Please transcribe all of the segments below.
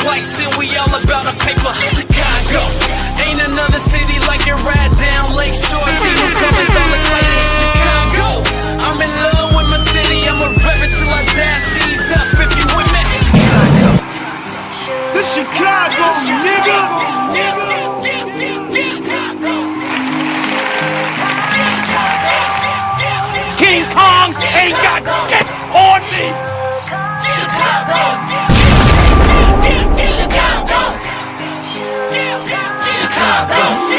whites and we all about a paper. Chicago, ain't another city like it right down Lakeshore. See them coming so excited. Chicago, I'm in love with my city. I'ma rep it till I die. C's up if you with me. Chicago, the Chicago, nigga. King Kong ain't got shit on me. Chicago, Chicago, Chicago.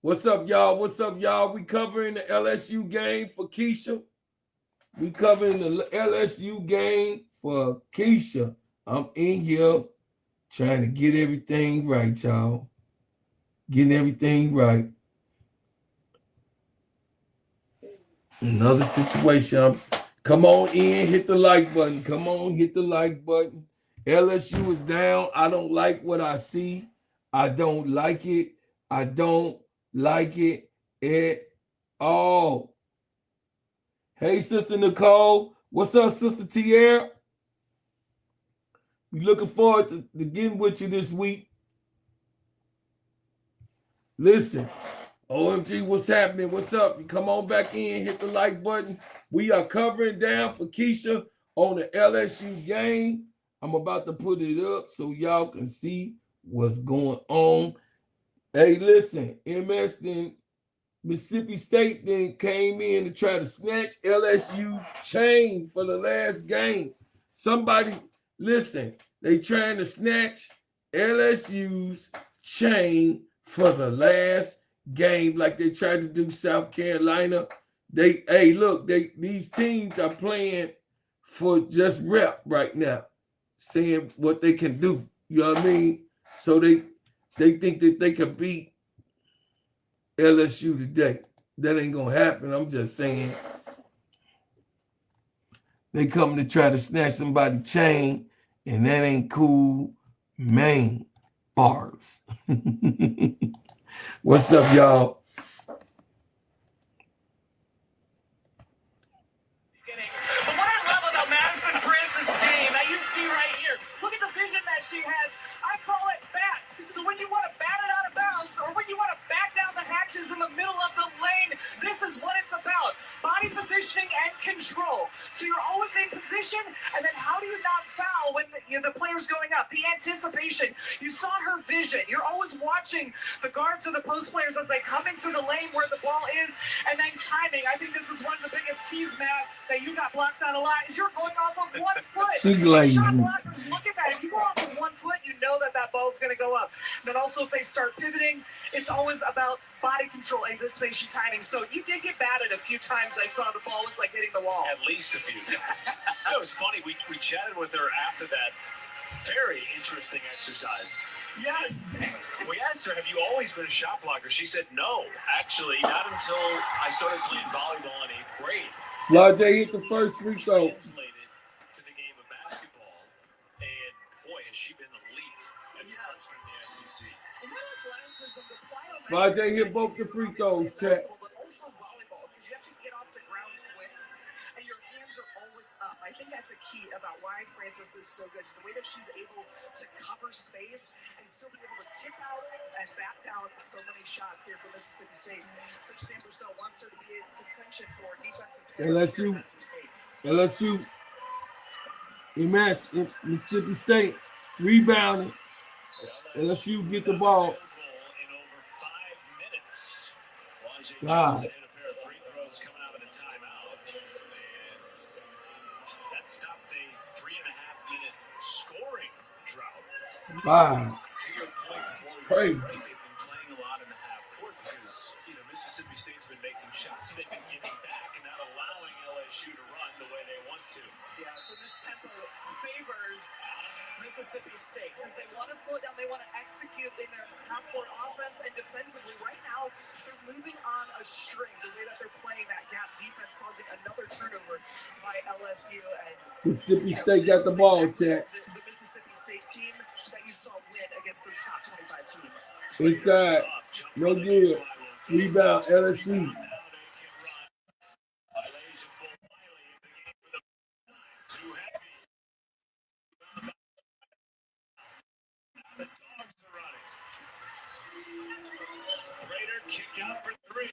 What's up, y'all? What's up, y'all? We covering the LSU game for Keisha. We covering the LSU game for Keisha. I'm in here trying to get everything right, y'all. Getting everything right. Another situation. Come on in, hit the like button. Come on, hit the like button. LSU is down. I don't like what I see. I don't like it. I don't like it at all. Hey, Sister Nicole. What's up, Sister Tierra? We looking forward to getting with you this week. Listen, OMG, what's happening? What's up? You come on back in, hit the like button. We are covering down for Keisha on the LSU game. I'm about to put it up so y'all can see what's going on. Hey, listen, MS then Mississippi State then came in to try to snatch LSU chain for the last game. Somebody, listen, they trying to snatch LSU's chain for the last game like they tried to do South Carolina. These teams are playing for just rep right now, saying what they can do. You know what I mean? So they think that they can beat LSU today. That ain't gonna happen. I'm just saying. They come to try to snatch somebody's chain, and that ain't cool, man. Bars. What's up, y'all? But what I love about Madison Francis' game, that you see right here, look at the vision that she has. I call it bat. So when you want to bat it out of bounds, or when you want to back down the hatches in the middle of the lane, this is what it's about. Body positioning and control. So you're always in position, and then how do you not foul when the player's going up? The anticipation. You saw her vision. You're always watching the guards or the post players as they come into the lane where the ball is, and then timing. I think this is one of the biggest keys, Matt, that you got blocked on a lot, is you're going off of 1 foot. Shot blockers, look at that. If you go off of 1 foot, you know that that ball's going to go up. Then also if they start pivoting, it's always about body control, anticipation, timing. So you did get batted a few times. I saw the ball was like hitting the wall. At least a few times. It was funny. We chatted with her after that very interesting exercise. Yes. We asked her, have you always been a shot blocker? She said, no, actually, not until I started playing volleyball in 8th grade. Flajay hit the first free throw. Translated to the game of basketball, and boy, has she been elite as a freshman in the SEC. Flajay hit both the free throws, chat. But also volleyball, because you have to get off the ground quick, and your hands are always up. I think that's a key about why Francis is so good. The way that she's able to cover space and still be able to tip out and back down so many shots here for Mississippi State. Coach Sam Purcell wants her to be in contention for defensive player of the year at SEC. LSU, Mississippi State, rebounding. LSU get the ball. In over 5 minutes. Flajay God. Johnson hit a pair of free throws coming out of the timeout. And that stopped a 3.5-minute scoring drought. Wow. To your point, before Crazy. they've been playing a lot in the half court because Mississippi State's been making shots and they've been getting back and not allowing LSU to run the way they want to. Yeah, so this tempo favors Mississippi State because they want to slow it down. They want to execute in their half-court offense and defensively. Right now, they're moving on a string. The way that they're playing that gap defense, causing another turnover by LSU. And Mississippi State got the ball, chat. The Mississippi State team that you saw win against those top 25 teams. Inside, no good. Rebound, LSU. Kick out for 3.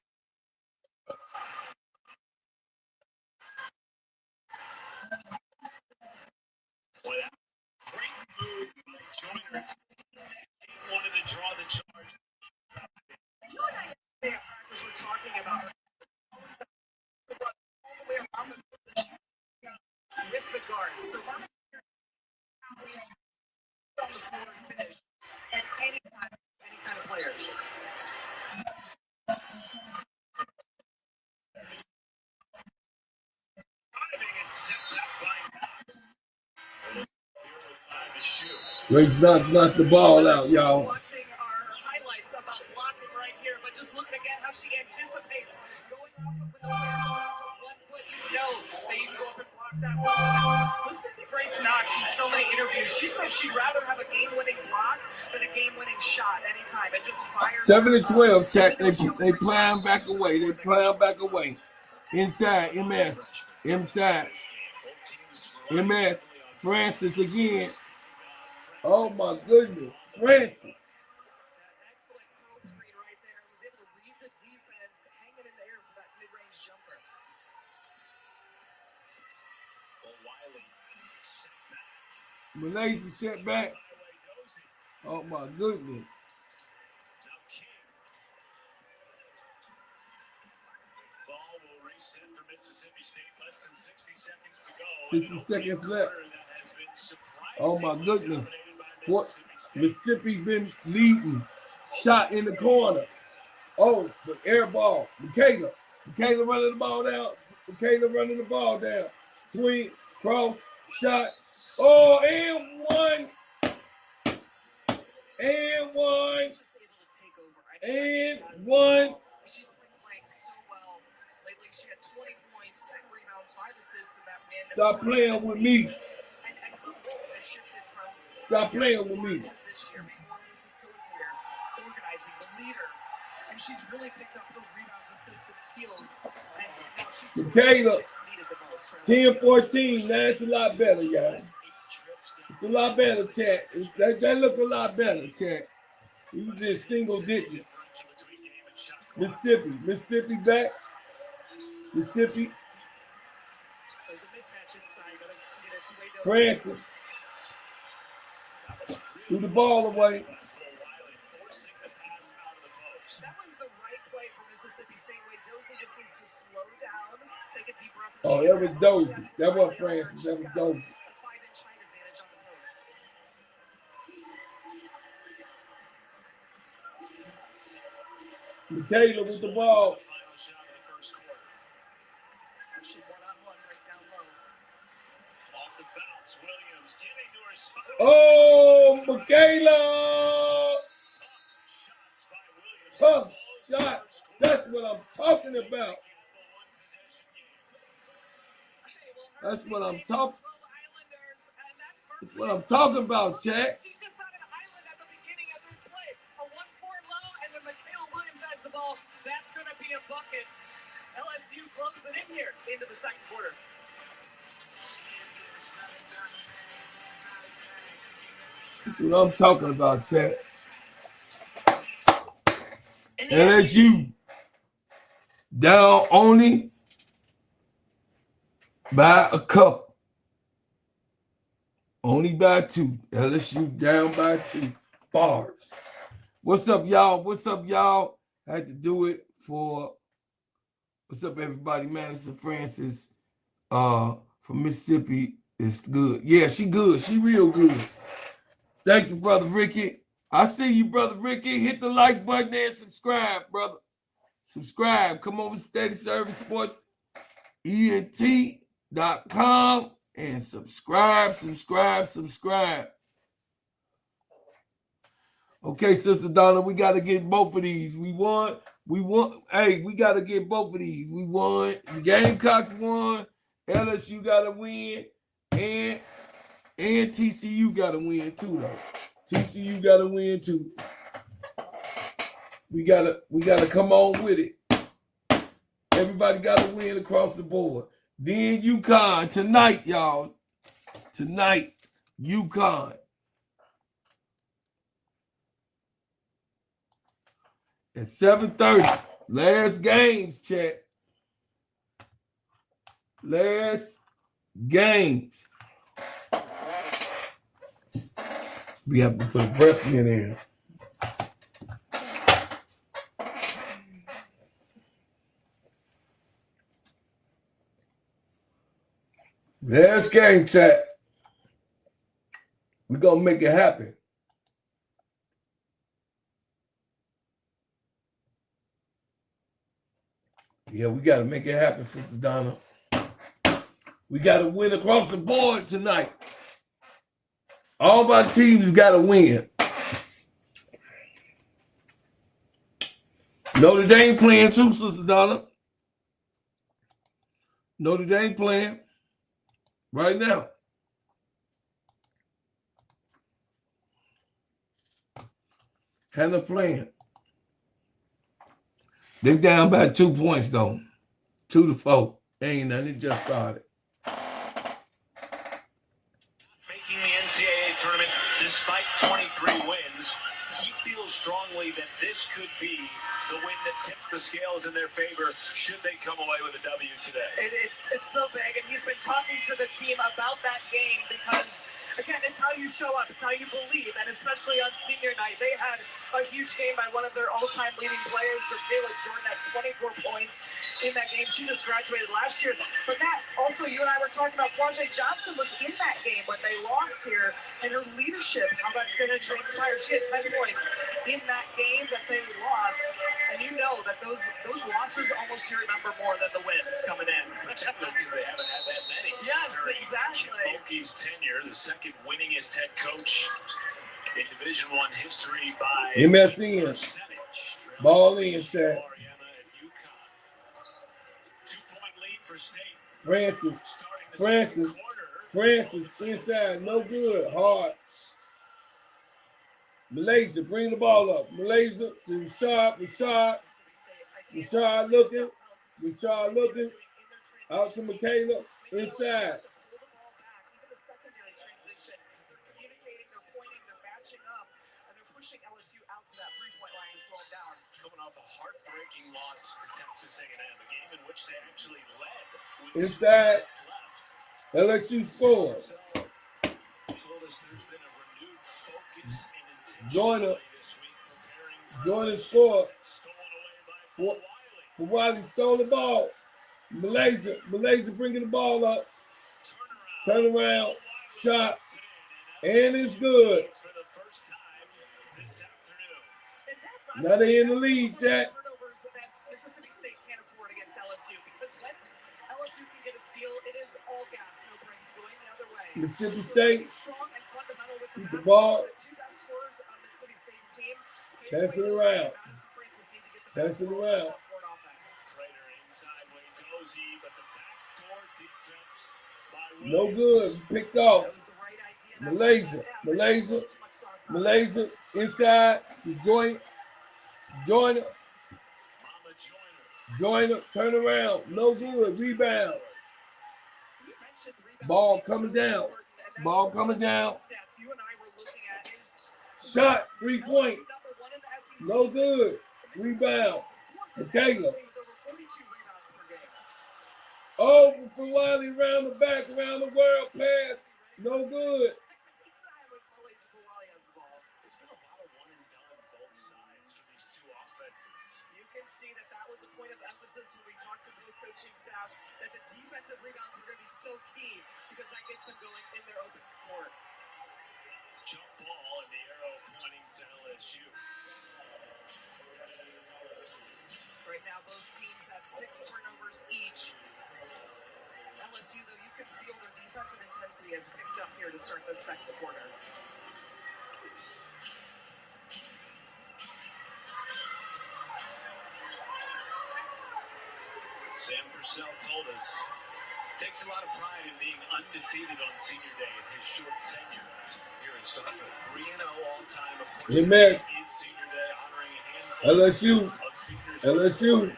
Without great move by Joyner. He wanted to draw the charge. You and I yesterday at practice were talking about all the way around the position with the guards. So we're on the floor and finish at any time, any kind of players. Grace Knox knocked the ball out, y'all. Watching our highlights about blocking right here, but just looking again how she anticipates going off of when the player goes out to 1 foot. You know that you can go up and block that ball. Listen to Grace Knox in so many interviews. She said she'd rather have a game-winning block than a game-winning shot anytime. It just fires. 7-12, chat. They playing back away. They playing back away. Inside, MS. Inside. MS. Francis again. Oh my goodness, Francis. Excellent curl screen right there. Was able to read the defense, hang it in the air for that mid-range jumper. Well, Wiley set back. Malaysia set back. Oh my goodness. Now King. Fall will reset for Mississippi State. Less than 60 seconds to go. 60 seconds left. That has been Oh my goodness. dominated by What? Mississippi been leading. Shot in the corner. Oh, the air ball. Michaela running the ball down. Running the ball down. Swing, cross, shot. Oh, and one. And one. Just able to take over. And one. She's been playing so well 20 points, 10 rebounds, 5 assists in that win. Stop playing with me. And her role has shifted from Stop playing with me. this year, being more of a facilitator, organizing, the leader. And she's really picked up her rebounds, assists, and steals. And now she's Michaela, needed the most. 10-14. Now it's a lot better, y'all. It's a lot better, chat. That look a lot better, chat. He was in single digits. Mississippi back. Mississippi. There's a mismatch inside. Gotta get it to way Francis. Threw the ball away. That was the right play for Mississippi State. Wade Dozy just needs to slow down, take a deep breath. Oh, that was Dozy. That wasn't Francis. That was Dozy. A 5-inch height advantage on the post. Michaela with the ball. Final shot of the first quarter. Actually, one-on-one right down low. Off the bounce, Williams giving to her spot. Oh, Michaela! Shots by Williams. Tough shot. That's what I'm talking about. That's what I'm talking. That's what I'm talking about, chat. She's just on an island at the beginning of this play. A 1-4 low, and when Michaela Williams has the ball, that's going to be a bucket. LSU closes it in here into the second quarter. That's what I'm talking about, chat. LSU down only by a couple. Only by 2. LSU down by 2 bars. What's up, y'all? What's up, y'all? I had to do it for what's up, everybody? Madison Francis from Mississippi is good. Yeah, she good. She real good. Thank you, Brother Ricky. I see you, Brother Ricky. Hit the like button and subscribe, brother. Subscribe. Come over to Steady Service Sports ENT.com and subscribe. Okay, Sister Donna, we got to get both of these. We won. Hey, we got to get both of these. We won. The Gamecocks won. LSU got to win. And TCU got to win too, though. TCU got to win too. We gotta come on with it. Everybody got to win across the board. Then UConn tonight, y'all. Tonight, UConn. At 7:30. Last games, chat. Last games. We have to put a breath in there. Last game, chat. We're going to make it happen. Yeah, we got to make it happen, Sister Donna. We got to win across the board tonight. All my teams got to win. Notre Dame playing too, Sister Donna. Notre Dame playing right now. Hannah playing. They down by 2 points, though. 2-4. Ain't nothing. It just started. Making the NCAA tournament despite 23 wins, he feels strongly that this could be the win that tips the scales in their favor should they come away with a W today. It's so big, and he's been talking to the team about that game because, again, it's how you show up, it's how you believe, and especially on senior night, they had a huge game by one of their all-time leading players. Ja'Kayla Jordan had 24 points in that game. She just graduated last year. But Matt, also you and I were talking about Flau'jae Johnson was in that game when they lost here, and her leadership, how that's going to transpire. She had 10 points in that game that they lost, and you know that those losses almost you remember more than the wins coming in. Particularly because they haven't had that many. Yes, During exactly. Bulky's tenure, the second winningest head coach in Division I history by MSN. percentage. Ball in, chat. 2-point Francis, inside, no good, hard. Malaysia, bring the ball up. Malaysia to Rashad looking. Out to Michaela, inside. Coming off a heartbreaking loss to Texas A&M, a game in which they actually led. Inside, LSU scores. Told us there's been a renewed focus and Joyner scored. For Wiley, stole the ball. Malaysia bringing the ball up. Turn around, shot, and it's good. Now they in the lead, Jack. Mississippi State can't afford against LSU because when LSU can get a steal, it is all gas, no brakes, going the other way. Mississippi State, strong and fundamental with the ball. The two best scorers on Mississippi State's team. Pass it around. Pass it around. No good. Picked off. Malaysia inside. Joyner, turn around. No good. Rebound. Ball coming down. Shot. 3-point. No good. Rebound. Michaela. Oh, from Wiley around the back, around the world. Pass. No good. When we talked to both coaching staffs, that the defensive rebounds were going to be so key because that gets them going in their open court. Jump ball and the arrow pointing to LSU. Right now, both teams have 6 turnovers each. LSU, though, you can feel their defensive intensity has picked up here to start the second quarter. Sam Purcell told us takes a lot of pride in being undefeated on senior day in his short tenure here in Starkville. 3-0 all time, of course. He missed. Senior day honoring a handful LSU. of seniors. LSU.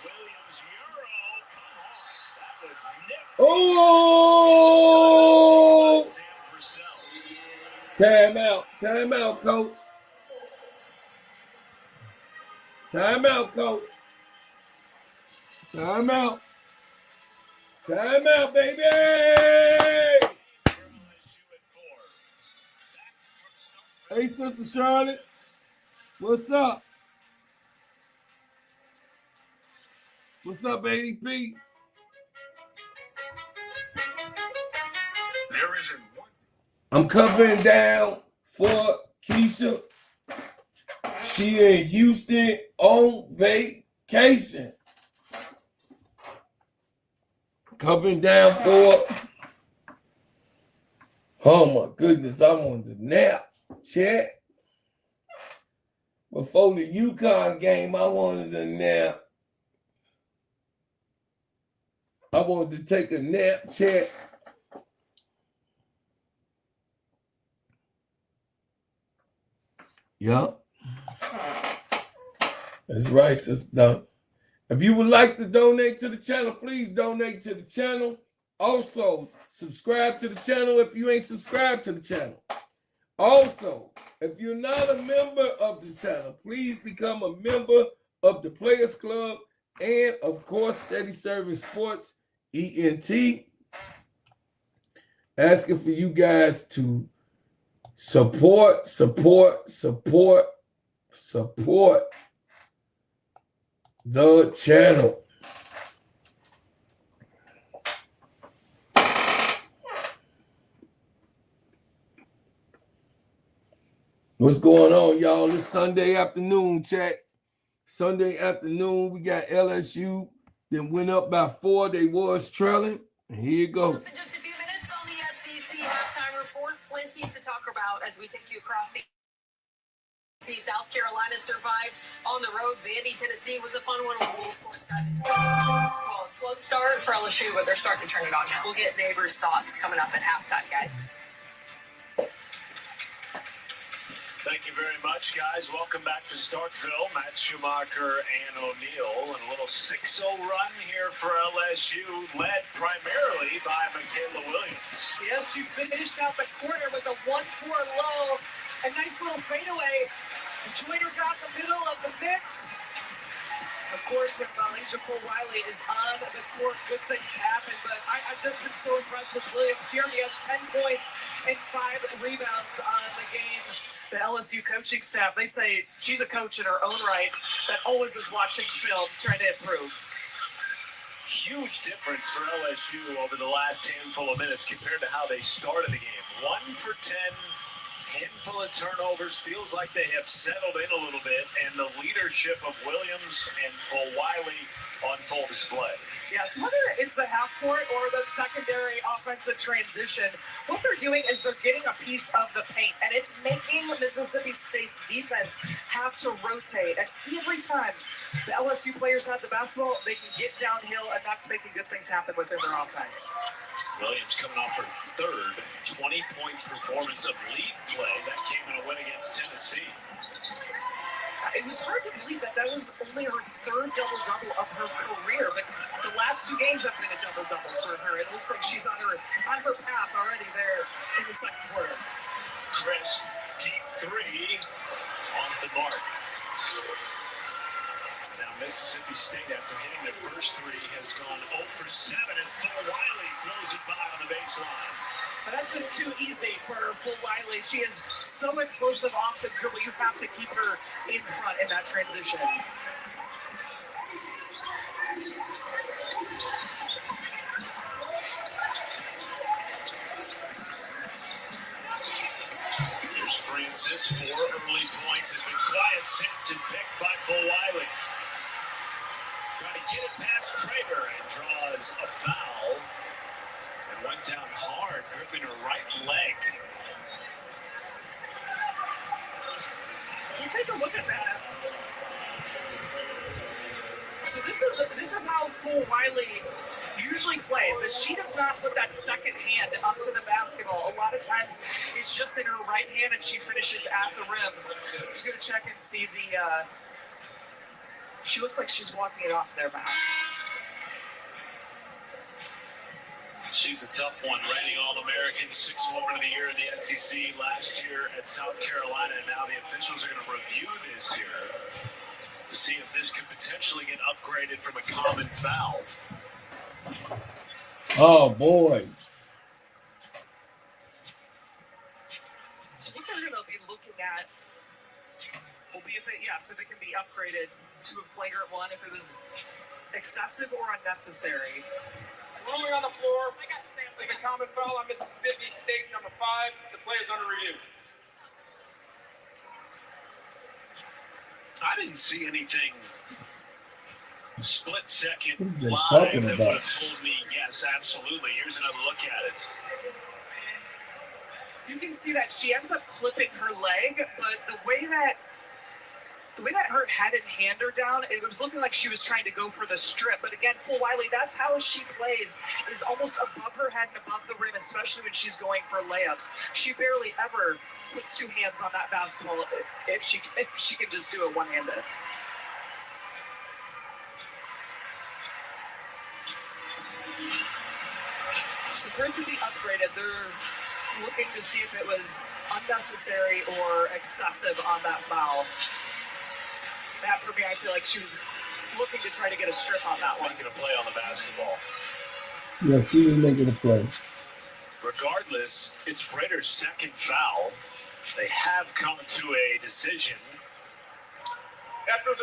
Williams Euro, come on, that was nifty. Oh! Sam Purcell. Time out, coach. Time out, baby! Hey, Sister Charlotte. What's up? What's up, ADP? There isn't one. I'm covering down for Keisha. She in Houston on vacation. Covering down for. Oh my goodness, I wanted to nap. Check. Before the UConn game, I wanted to nap. I wanted to take a nap. Check. Yup. That's right, sister. If you would like to donate to the channel, please donate to the channel. Also, subscribe to the channel if you ain't subscribed to the channel. Also, if you're not a member of the channel, please become a member of the Players Club and, of course, Steady Service Sports, ENT. Asking for you guys to support the channel. What's going on, y'all? It's Sunday afternoon, check. Sunday afternoon, we got LSU. Then went up by 4. They was trailing. And here you go. In just a few minutes on the SEC halftime report, plenty to talk about as we take you across the South Carolina survived on the road. Vandy, Tennessee was a fun one. We'll, of course, dive into this one. 12 slow start for LSU, but they're starting to turn it on now. We'll get neighbors' thoughts coming up at halftime, guys. Thank you very much, guys. Welcome back to Starkville. Matt Schumacher and O'Neal. And a little 6-0 run here for LSU, led primarily by Michaela Williams. Yes, she finished out the corner with a 1-4 low. A nice little fadeaway. Joyner got the middle of the mix. Of course, when Malaysia Wiley is on the court, good things happen. But I've just been so impressed with Williams. She already has 10 points and 5 rebounds on the game. The LSU coaching staff, they say she's a coach in her own right that always is watching film, trying to improve. Huge difference for LSU over the last handful of minutes compared to how they started the game. 1 for 10, handful of turnovers. Feels like they have settled in a little bit, and the leadership of Williams and Wiley on full display. Yes, whether it's the half court or the secondary offensive transition, what they're doing is they're getting a piece of the paint, and it's making Mississippi State's defense have to rotate. And every time the LSU players have the basketball, they can get downhill, and that's making good things happen within their offense. Williams coming off her third 20-point performance of lead play. That came in a win against Tennessee. It was hard to believe that was only her third double-double of her career, but the last 2 games have been a double-double for her. It looks like she's on her path already there in the second quarter. Crisp, deep three, off the mark. Now Mississippi State, after hitting their first 3, has gone 0 for 7 as Wiley blows it by on the baseline. But that's just too easy for Wiley. She is so explosive off the dribble. You have to keep her in front in that transition. Here's Francis. 4 early points. Has been quiet since and picked by Wiley. Trying to get it past Prater and draws a foul. Went down hard, gripping her right leg. You take a look at that. So this is how Wiley usually plays. Is she does not put that second hand up to the basketball. A lot of times it's just in her right hand, and she finishes at the rim. Just gonna check and see the. She looks like she's walking it off there, Matt. She's a tough one, reigning All-American, 6th Woman of the Year in the SEC last year at South Carolina, and now the officials are going to review this here to see if this could potentially get upgraded from a common foul. Oh, boy. So what they're going to be looking at will be if it can be upgraded to a flagrant one, if it was excessive or unnecessary. Ruling on the floor is a common foul on Mississippi State, number 5. The play is under review. I didn't see anything split second What is they live talking that about? would have told me, yes, absolutely. Here's another look at it. You can see that she ends up clipping her leg, but the way that her head and hand are down, it was looking like she was trying to go for the strip. But again, Wiley, that's how she plays, is almost above her head and above the rim, especially when she's going for layups. She barely ever puts 2 hands on that basketball if she can just do it one-handed. So for it to be upgraded, they're looking to see if it was unnecessary or excessive on that foul. That, for me, I feel like she was looking to try to get a strip on that one. Making a play on the basketball. Yes, she was making a play. Regardless, it's Prater's second foul. They have come to a decision. After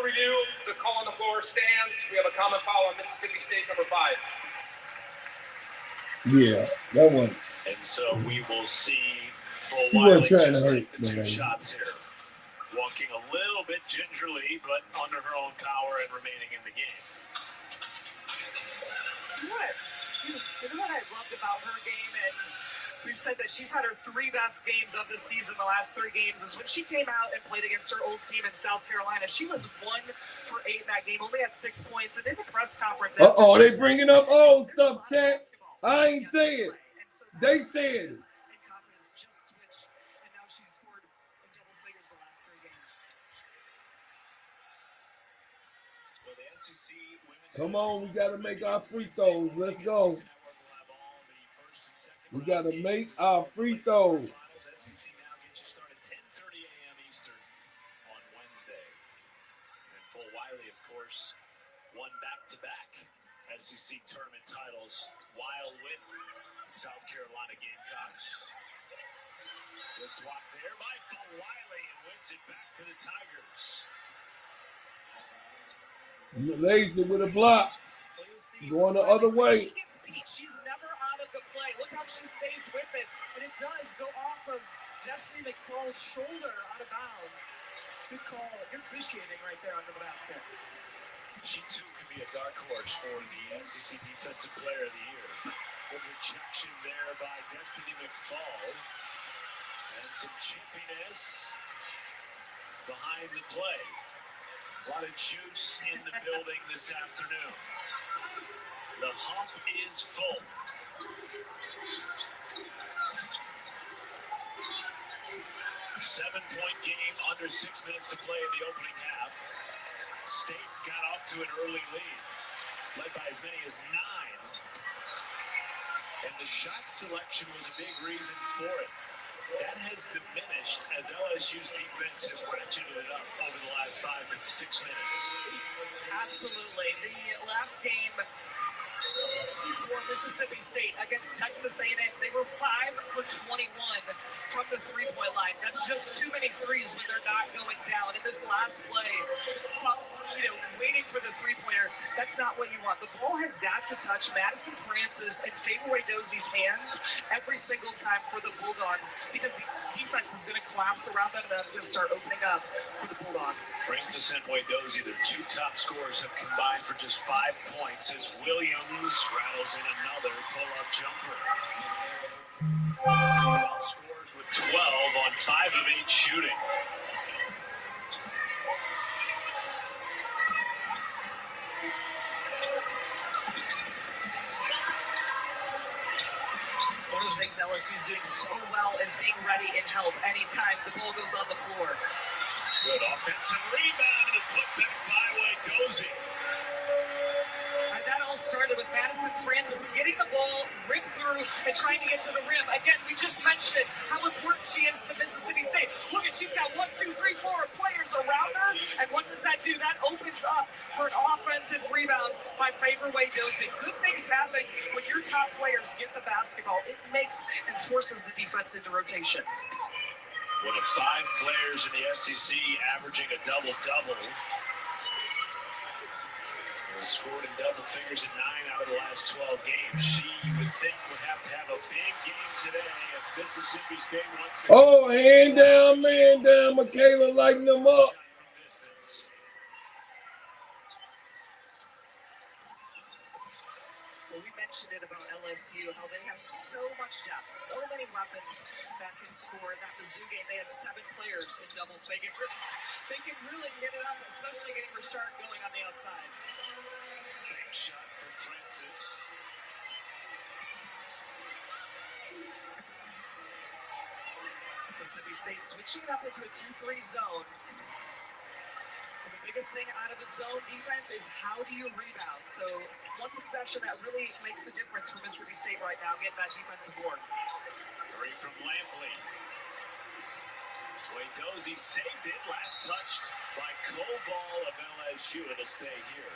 review, the call on the floor stands. We have a common foul on Mississippi State, number 5. Yeah, that one. And so we will see She Wiley wasn't trying to just hurt take the 2 nobody. shots here. Walking a little bit gingerly, but under her own power and remaining in the game. You know what I loved about her game, and We've said that she's had her 3 best games of the season. The last 3 games is when she came out and played against her old team in South Carolina. She was 1 for 8 in that game, only had 6 points. And in the press conference, they bringing up old stuff, chat. I ain't saying it. They said it. And confidence just switched, and now she's scored in double figures the last 3 games. Well, the SEC women's Come on, we gotta make our free throws. Let's go. We gotta make our free throws. SEC now gets you started 10:30 a.m. Eastern on Wednesday. And Full Wiley, of course, won back-to-back SEC tournament titles while with South Carolina Gamecocks. Good block there by Full Wiley and wins it back to the Tigers. Lazy with a block. Going the other way. She gets beat. She's never out of the play. Look how she stays with it. And it does go off of Destiny McFall's shoulder out of bounds. Good call. Good officiating right there under the basket. She too could be a dark horse for the SEC Defensive Player of the Year. Good rejection there by Destiny McFall. And some chippiness behind the play. A lot of juice in the building this afternoon. The hump is full. 7-point game, under 6 minutes to play in the opening half. State got off to an early lead, led by as many as 9. And the shot selection was a big reason for it. That has diminished as LSU's defense has ratcheted it up over the last 5 to 6 minutes. Absolutely. The last game for Mississippi State against Texas A&M, they were 5 for 21 from the 3-point line. That's just too many threes when they're not going down. In this last play, waiting for the 3-pointer, that's not what you want. The ball has got to touch Madison Francis and Favorway Dozie's hand every single time for the Bulldogs, because the defense is going to collapse around them, and that's going to start opening up for the Bulldogs. Francis and Dozie, their 2 top scorers, have combined for just 5 points as Williams rattles in another pull-up jumper. Top scorers with 12 on 5 of 8 shooting. One of the things LSU's doing so well is being ready and help anytime the ball goes on the floor. Good offensive rebound and a putback by Dozie. And that all started with Madison Francis getting the ball, rip through, and trying to get to the rim. Again, we just mentioned how important she is to Mississippi State. Look at, she's got 1, 2, 3, 4 players around her, and what does that do? That opens up for an offensive rebound by Favorway Dozie. Good things happen when your top players get the basketball. It makes and forces the defense into rotations. One of 5 players in the SEC averaging a double-double. Scored in double figures in 9 out of the last 12 games. She, you would think, would have to have a big game today if Mississippi State wants to... Oh, hand down, man down. Michaela lighting them up. Well, we mentioned it about LSU, how they have so much depth, so many weapons that can score. That Mizzou game, they had 7 players in double figures. They can really get it up, especially getting Rashard going on the outside. Big shot for Francis. Mississippi State switching it up into a 2-3 zone. And the biggest thing out of a zone defense is how do you rebound? So one possession that really makes the difference for Mississippi State right now, getting that defensive board. 3 from Lampley. Dozie saved it, last touched by Koval of LSU. It'll stay here.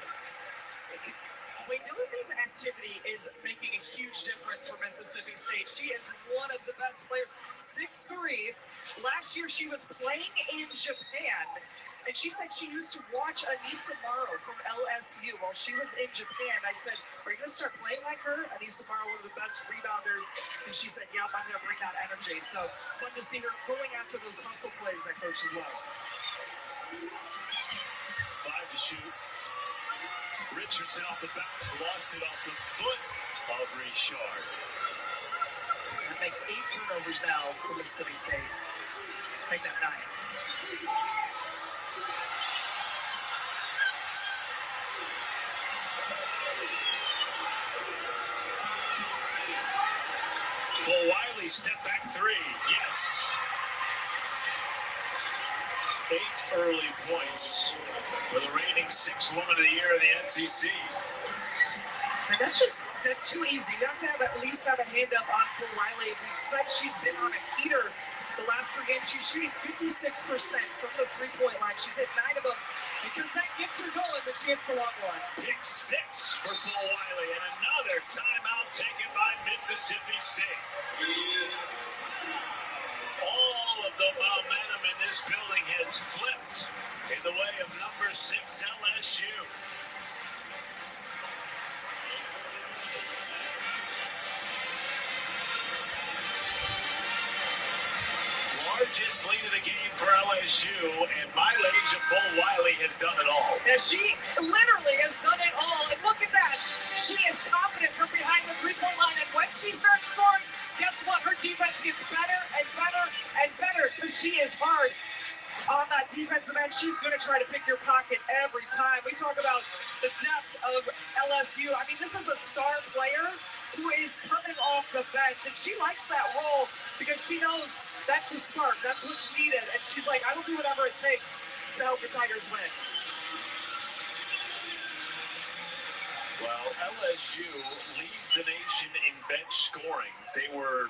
Dozie's activity is making a huge difference for Mississippi State. She is one of the best players. 6'3". Last year she was playing in Japan, and she said she used to watch Anissa Morrow from LSU while she was in Japan. I said, are you going to start playing like her? Anissa Morrow, one of the best rebounders. And she said, yep, I'm going to bring that energy. So fun to see her going after those hustle plays that coaches love. 5 to shoot. Richardson off the bounce, lost it off the foot of Richard. That makes 8 turnovers now for Mississippi State. Make that 9. Full Wiley, step back 3. Yes. 8 early points for the reigning 6th woman of the year in the SEC. And that's too easy. You have to at least have a hand up on Full Wiley. We've said she's been on a heater the last 3 games. She's shooting 56% from the 3-point line. She's hit 9 of them because that gets her going, but she hits the long one. Pick 6 for Full Wiley, and another timeout taken by Mississippi State. All of the momentum in this building has flipped in the way of number 6 LSU. Largest lead of the game for LSU, and mileage of Full Wiley has done it all. Now she literally has done it all, and look at that. She is confident from behind the 3-point line, and when she starts scoring, guess what? Her defense gets better and better and better because she is hard on that defensive end. She's going to try to pick your pocket every time. We talk about the depth of LSU. I mean, this is a star player who is coming off the bench, and she likes that role because she knows that's the spark. That's what's needed. And she's like, I will do whatever it takes to help the Tigers win. Well, LSU leads the nation in bench scoring. They were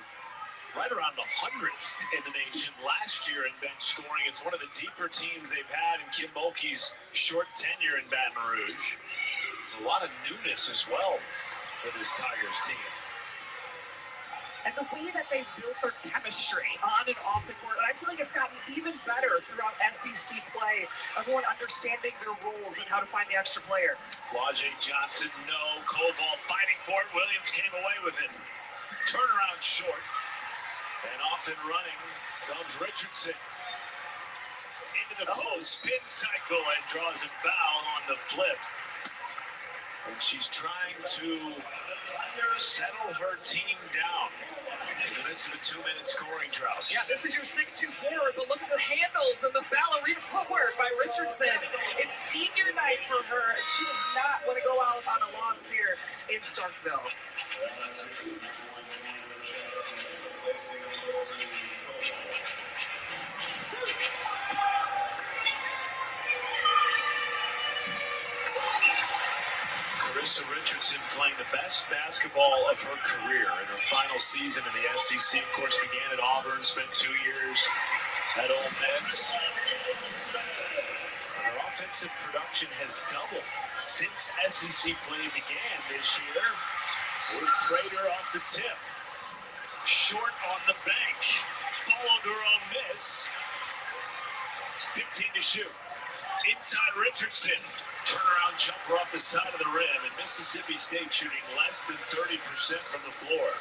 right around the 100th in the nation last year in bench scoring. It's one of the deeper teams they've had in Kim Mulkey's short tenure in Baton Rouge. There's a lot of newness as well for this Tigers team. And the way that they've built their chemistry on and off the court, and I feel like it's gotten even better throughout SEC play. Everyone understanding their roles and how to find the extra player. Flau'jae Johnson, no. Koval fighting for it. Williams came away with it. Turnaround short. And off and running comes Richardson. Into the post, spin cycle, and draws a foul on the flip. And she's trying to settle her team down in the midst of a 2-minute scoring drought. Yeah, this is your 6'2" forward, but look at the handles and the ballerina footwork by Richardson. It's senior night for her, and she does not want to go out on a loss here in Starkville. Richardson playing the best basketball of her career in her final season in the SEC. Of course, began at Auburn, spent 2 years at Ole Miss. Her offensive production has doubled since SEC play began this year. With Prater off the tip. Short on the bank. Followed her own miss. 15 to shoot. Inside Richardson. Turnaround jumper off the side of the rim, and Mississippi State shooting less than 30% from the floor.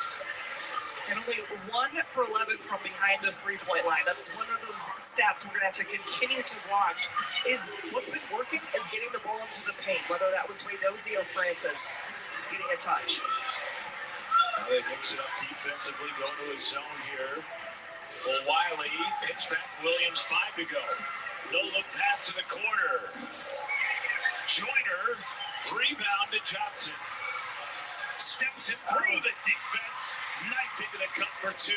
And only 1 for 11 from behind the 3-point line. That's one of those stats we're going to have to continue to watch. Is what's been working is getting the ball into the paint, whether that was Wadozie or Francis getting a touch. Now they mix it up defensively, go to a zone here. Full Wiley, pitch back Williams, 5 to go. No look pass to the corner. Joyner, rebound to Johnson. Steps it through the defense, knife into the cup for 2.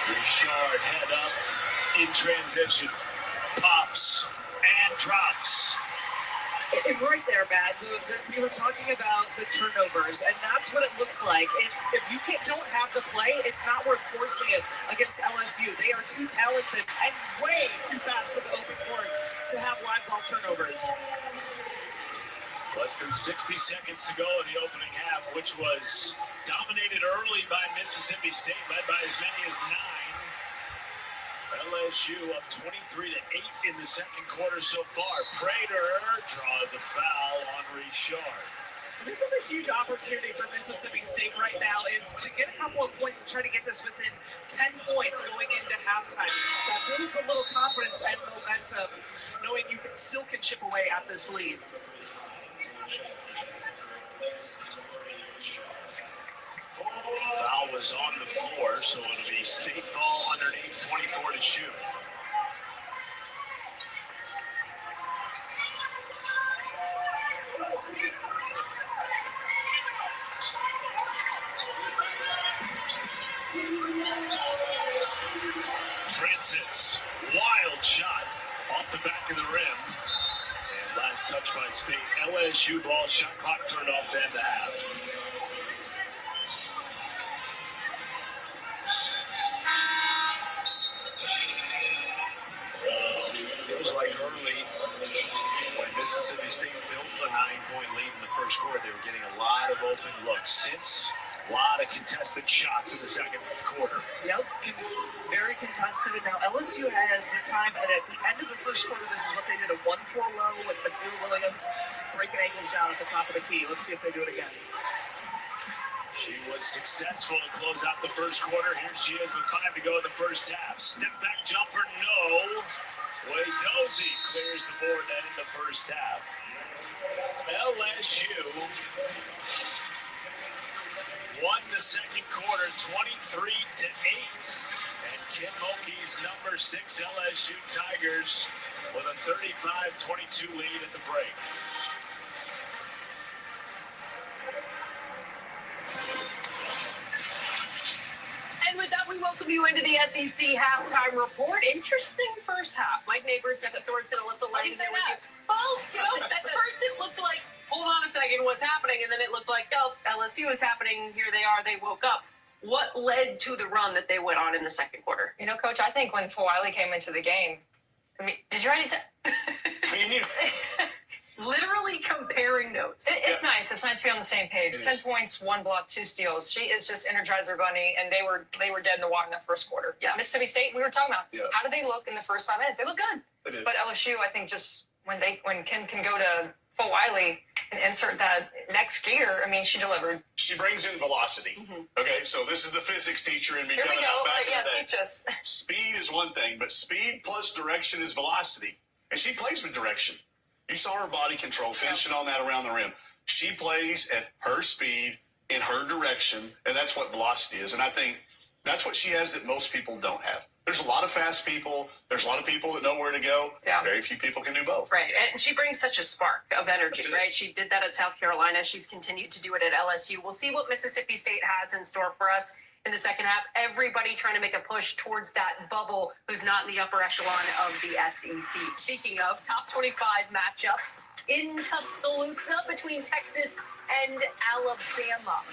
Richard head up in transition, pops and drops. And right there, Matt, we were talking about the turnovers, and that's what it looks like. If you don't have the play, it's not worth forcing it against LSU. They are too talented and way too fast in the open court to have live ball turnovers. Less than 60 seconds to go in the opening half, which was dominated early by Mississippi State, led by as many as 9. LSU up 23-8 in the second quarter so far. Prater draws a foul on Richard. This is a huge opportunity for Mississippi State right now, is to get a couple of points and try to get this within 10 points going into halftime. That builds a little confidence and momentum, knowing you still can chip away at this lead. Foul was on the floor, so it'll be State ball underneath, 24 to shoot. Francis, wild shot off the back of the rim. And last touch by State. LSU ball, shot clock turned off to end the half. Feels like early when Mississippi State built a 9-point lead in the first quarter, they were getting a lot of open looks. Since a lot of contested shots in the second quarter. Yep, very contested. Now LSU has the time, and at the end of the first quarter, this is what they did, a 1-4 low with McNeil Williams breaking ankles down at the top of the key. Let's see if they do it again. She was successful to close out the first quarter. Here she is with 5 to go in the first half. Step back jumper, no. Way Dozie clears the board to end the first half. LSU won the second quarter 23-8. And Kim Mulkey's number 6 LSU Tigers with a 35-22 lead at the break. And with that, we welcome you into the SEC halftime report. Interesting first half. Mike Neighbors, Becca Sorensen, Alyssa Lang there with you. Well, you know, at first it looked like, hold on a second, what's happening? And then it looked like, oh, LSU is happening. Here they are. They woke up. What led to the run that they went on in the second quarter? You know, Coach, I think when Wiley came into the game, I mean, did you write it? Literally comparing notes. It's nice. It's nice to be on the same page. 10 points, 1 block, 2 steals. She is just Energizer Bunny, and they were dead in the water in that first quarter. Yeah. Mississippi State, we were talking about. Yeah. How did they look in the first 5 minutes? They look good. They did. But LSU, I think, just when Ken can go to full Wiley and insert that next gear, I mean, she delivered. She brings in velocity. Mm-hmm. Okay, so this is the physics teacher in me. Here we go. Back Teach us. Speed is one thing, but speed plus direction is velocity. And she plays with direction. You saw her body control, finishing on that around the rim. She plays at her speed, in her direction, and that's what velocity is. And I think that's what she has that most people don't have. There's a lot of fast people. There's a lot of people that know where to go. Yeah. Very few people can do both. Right, and she brings such a spark of energy, right? She did that at South Carolina. She's continued to do it at LSU. We'll see what Mississippi State has in store for us in the second half. Everybody trying to make a push towards that bubble who's not in the upper echelon of the SEC. Speaking of, top 25 matchup in Tuscaloosa between Texas and Alabama.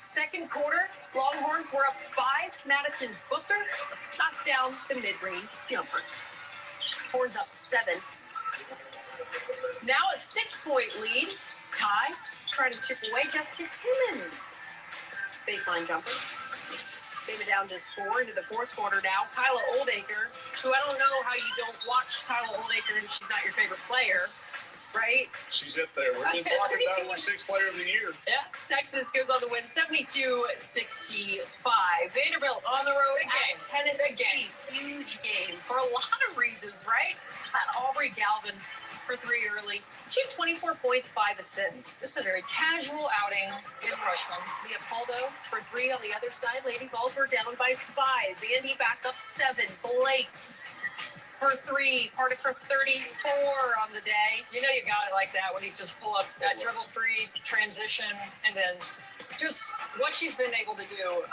Second quarter, Longhorns were up 5. Madison Booker knocks down the mid-range jumper. Horns up 7. Now a 6-point lead. Ty trying to chip away. Jessica Timmons. Baseline jumper. Came down just 4 into the fourth quarter now. Kyla Oldacre, who I don't know how you don't watch Kyla Oldacre and she's not your favorite player, right? She's up there. We've been talking about her 6th player of the year. Yeah. Texas goes on to win 72-65. Vanderbilt on the road at Tennessee. Huge game for a lot of reasons, right? Aubrey Galvin for 3 early. She had 24 points, 5 assists. This is a very casual outing in freshman. Leopoldo for 3 on the other side. Lady Vols were down by 5. Vandy back up 7. Blakes for 3, part of her 34 on the day. You know you got it like that when you just pull up that dribble 3, transition, and then just what she's been able to do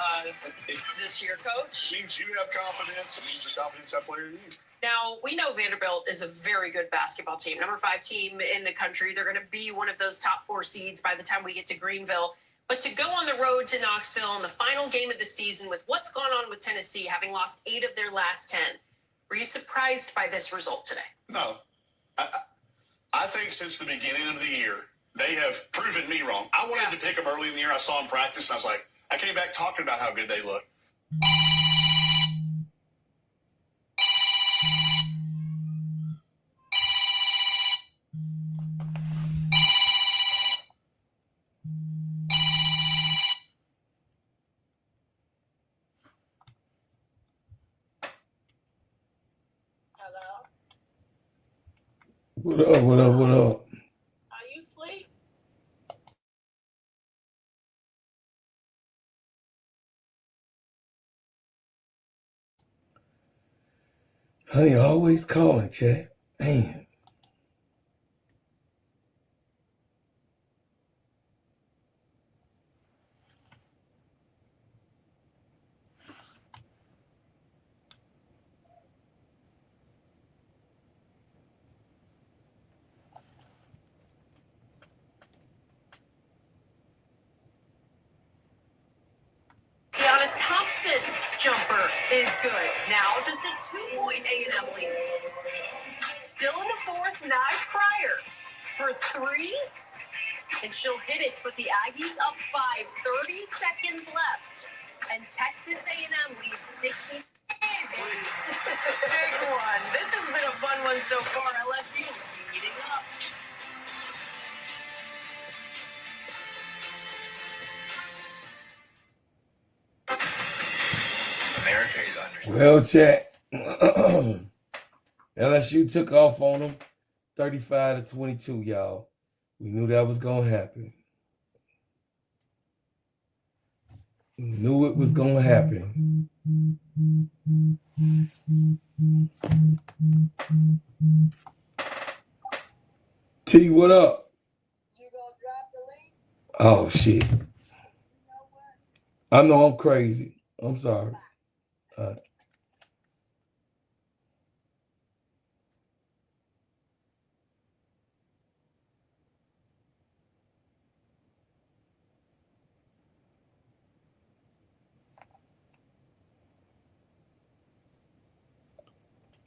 this year, Coach. It means you have confidence. It means your confidence that player in you. Now, we know Vanderbilt is a very good basketball team. Number 5 team in the country. They're going to be one of those top 4 seeds by the time we get to Greenville. But to go on the road to Knoxville in the final game of the season with what's gone on with Tennessee, having lost 8 of their last 10, were you surprised by this result today? No. I think since the beginning of the year, they have proven me wrong. I wanted to pick them early in the year. I saw them practice, and I was like, I came back talking about how good they look. What up, what up, what up? Are you asleep? Honey, always calling, chat. Man. Tiana Thompson jumper is good. Now just a 2-point A&M lead. Still in the fourth, Nye Pryor for three. And she'll hit it with the Aggies up 5, 30 seconds left. And Texas A&M leads 60. Big one. This has been a fun one so far. LSU leading up. America is under. Well, chat. LSU took off on them 35-22, y'all. We knew that was going to happen. We knew it was going to happen. T, what up? You gonna drop the link? Oh, shit. I know I'm crazy. I'm sorry.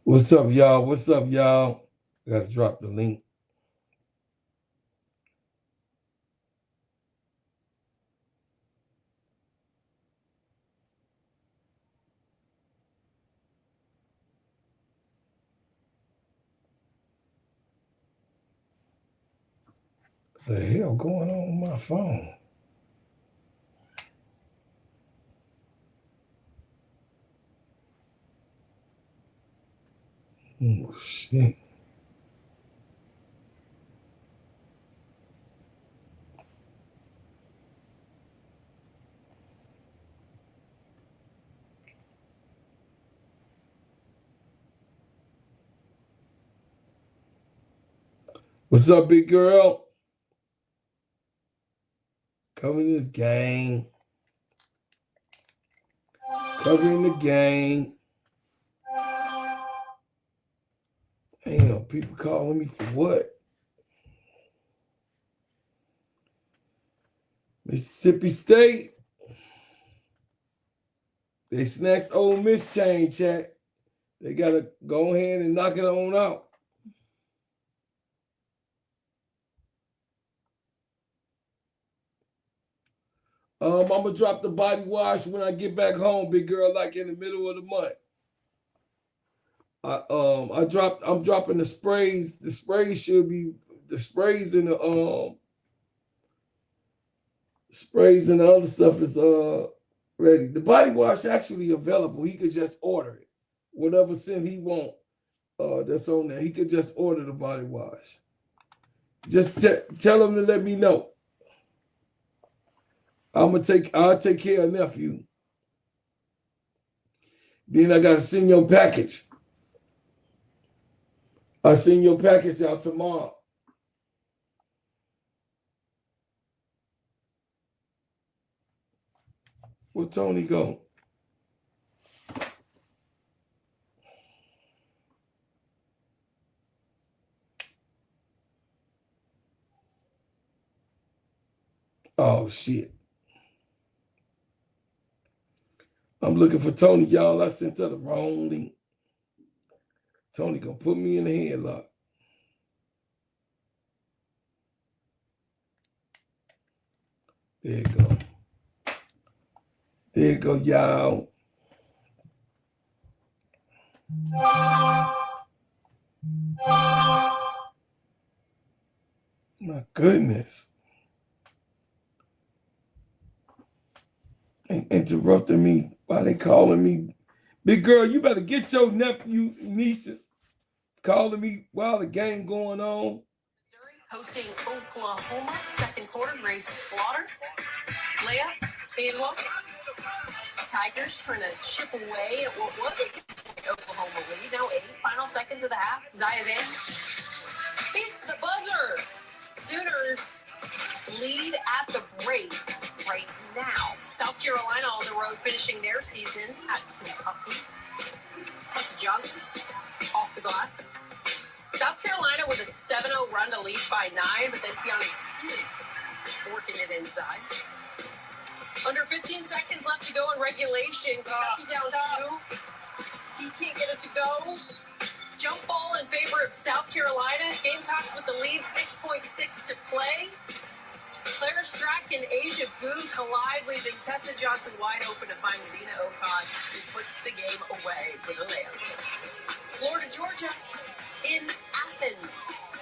What's up, y'all? What's up, y'all? Got to drop the link. What the hell going on my phone? Oh, shit. What's up, big girl? Covering this game. Covering the game. Damn, people calling me for what? Mississippi State. They snatched Ole Miss chain, chat. They got to go ahead and knock it on out. I'm gonna drop the body wash when I get back home, big girl, like in the middle of the month. I'm dropping the sprays. The sprays should be the sprays and the other stuff is ready. The body wash actually available. He could just order it. Whatever scent he want, that's on there. He could just order the body wash. Just tell him to let me know. I'll take care of nephew. Then I gotta send your package. I'll send your package out tomorrow. Where Tony go? Oh, shit. I'm looking for Tony, y'all. I sent her the wrong link. Tony gonna put me in the headlock. There you go. There you go, y'all. My goodness. Interrupting me. Why they calling me? Big girl, you better get your nephew, nieces calling me while the game going on. Missouri hosting Oklahoma. Second quarter, Grace Slaughter. Layup, Anwell. Tigers trying to chip away at what was it? Oklahoma lead. Now 8 final seconds of the half. Zaya Van beats the buzzer. Sooners lead at the break right now. South Carolina on the road finishing their season at Kentucky. Tessa Johnson off the glass. South Carolina with a 7-0 run to lead by 9, but then Tiana Keeley working it inside. Under 15 seconds left to go in regulation. Kentucky down 2. He can't get it to go. Jump ball in favor of South Carolina. Gamecocks with the lead, 6.6 to play. Claire Strack and Asia Boone collide, leaving Tessa Johnson wide open to find Medina Okon, who puts the game away with a layup. Florida, Georgia in Athens.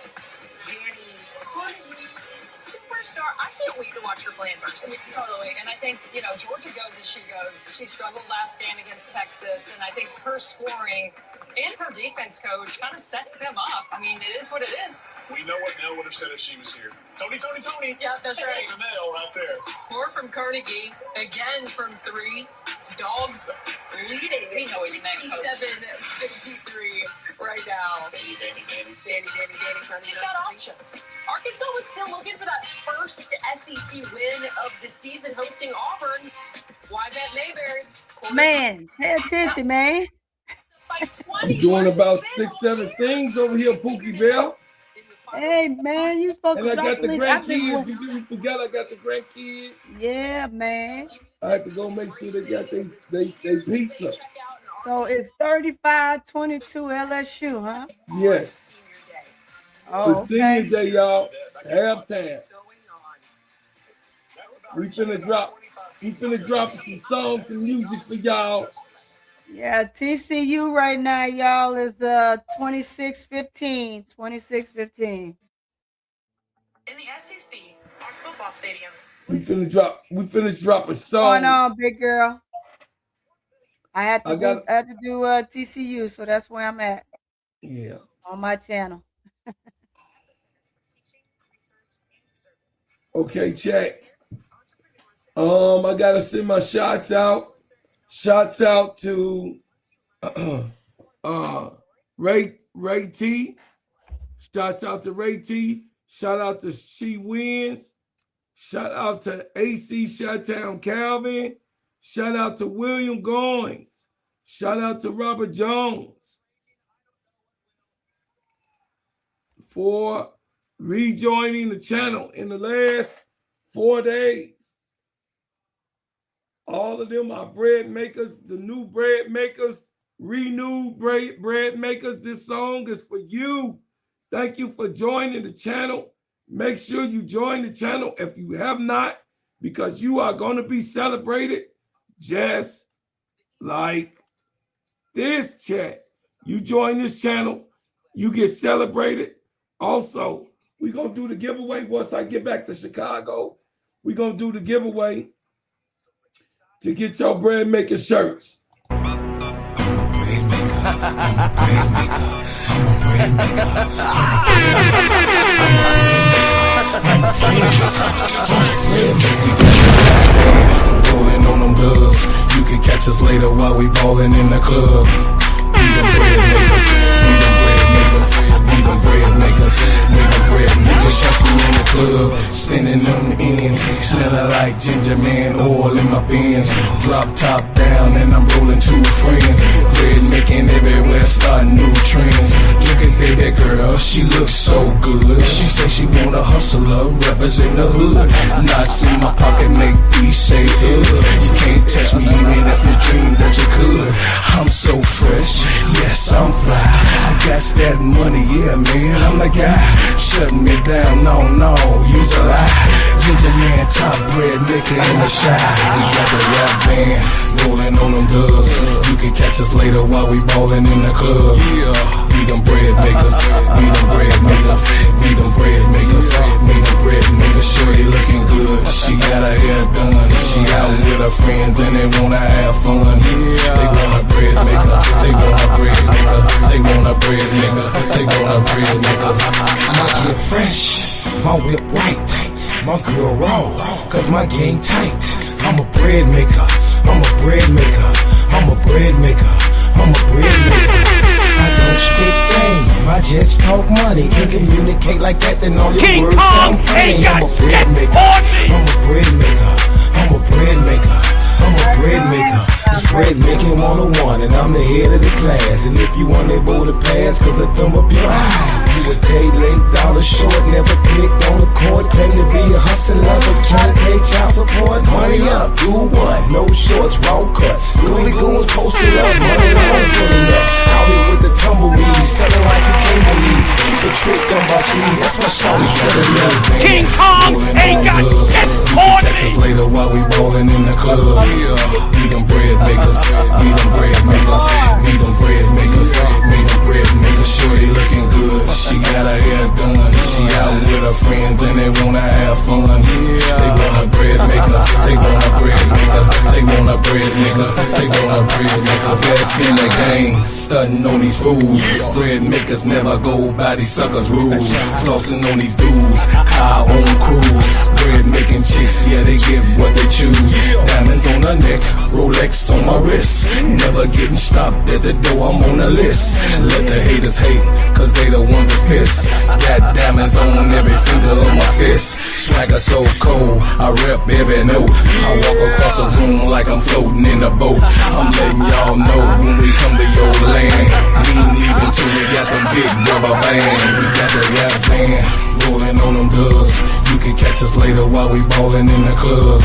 Danny Carnegie, superstar. I can't wait to watch her play in person. Yeah, totally. And I think, Georgia goes as she goes. She struggled last game against Texas, and I think her scoring and her defense coach kind of sets them up. I mean, it is what it is. We know what Nell would have said if she was here. Tony. Yeah, that's right. That's a Nell right there. More from Carnegie, again from 3. Dogs leading 67-53 right now. Danny. She's got options. Arkansas was still looking for that first SEC win of the season, hosting Auburn. Why bet Mayberry? Man, pay attention, man. I'm doing about 6-7 things over here, Pookie Bell. Hey, man, you supposed and to. I got the grandkids. You didn't forget I got the grandkids. Yeah, man. I had to go make sure they got their pizza. So it's 35-22 LSU, huh? Yes. Oh, the senior day, y'all. Halftime. We finna drop some songs and music for y'all. Yeah, TCU right now, y'all, is the 26-15. 26-15. In the SEC, our football stadiums. We finna drop a song. Going on, big girl. I had to do TCU, so that's where I'm at. Yeah. On my channel. Okay, check. I gotta send my shots out. Shots out to Ray T. Shouts out to Ray T. Shout out to She Wins. Shout out to AC Shuttown Calvin. Shout out to William Goings. Shout out to Robert Jones for rejoining the channel in the last 4 days. All of them are bread makers, the new bread makers, renewed bread makers. This song is for you. Thank you for joining the channel. Make sure you join the channel if you have not, because you are going to be celebrated just like this, chat. You join this channel, you get celebrated. Also, we're going to do the giveaway once I get back to Chicago. We're going to do the giveaway to get your bread maker shirts. I'm a bread maker. Rolling on them dubs. You can catch us later while we ballin' in the club. We the bread makers. We the bread makers. We the bread makers. We the bread makers. Shots me in the club, spinning them ends, smelling like ginger man oil in my bins. Drop top down and I'm rolling 2 friends. Bread making everywhere, starting new trends. Look at baby girl, she looks so good. She say she want a hustler, represent the hood. Knots in my pocket make these say you can't touch me even if you dream that you could. I'm so fresh, yes I'm fly. I got that money, yeah man, I'm the guy. Shutting me down, no, use a lie. Ginger man, top bread maker in the shop. We got the rap van, rolling on them dubs. You can catch us later while we ballin' in the club. We them bread makers, we them bread makers, we them bread makers, we them bread makers. Shorty looking good, she got her hair done. She out with her friends and they wanna have fun. They want a bread maker, they want a bread maker, they want a bread bread nigga. They want a bread nigga. My get fresh, my whip white, my girl raw, cause my game tight. I'm a bread maker, I'm a bread maker, I'm a bread maker, I'm a bread maker. I don't spit game, I just talk money. Can't communicate like that, then all your words sound funny. I'm a bread maker, I'm a bread maker, I'm a bread maker, I'm a bread maker. It's bread making 101, and I'm the head of the class. And if you want that bowl to pass, cause I thumb up your eye. You a day late, dollar short, never clicked on the court. Claim to be a hustler, but can't pay child support. Money up, do what? No shorts, raw cut. Gooley goons posted up, money long, pulling up. Out here with the tumbleweed, selling like you can't believe. Keep a trick on my sleeve, that's my shawty for the love. King Kong ain't got shit on me. Catch us later while we rolling in the club. We them bread makers, we them bread makers, we them bread makers, we them bread makers. Shorty looking good, she got her hair done. She out with her friends and they wanna have fun. They want a bread maker, they want a bread maker, they want a bread nigga, they want a bread maker. Best in the game, stunting on these fools. Bread makers never go by these suckers' rules. Flossing on these dudes, high on cruise. Bread making chicks, yeah they get what they choose. Diamonds on her neck, Rolex on my wrist. Never getting stopped at the door, I'm on the list. Let the haters hate, cause they the ones that piss. Got diamonds on every finger of my fist. Swagger so cold, I rep every note. I walk across a room like I'm floating in a boat. I'm letting y'all know when we come to your land, we ain't leaving till we got them big rubber bands. We got the rap band, rolling on them dubs. You can catch us later while we ballin' in the club.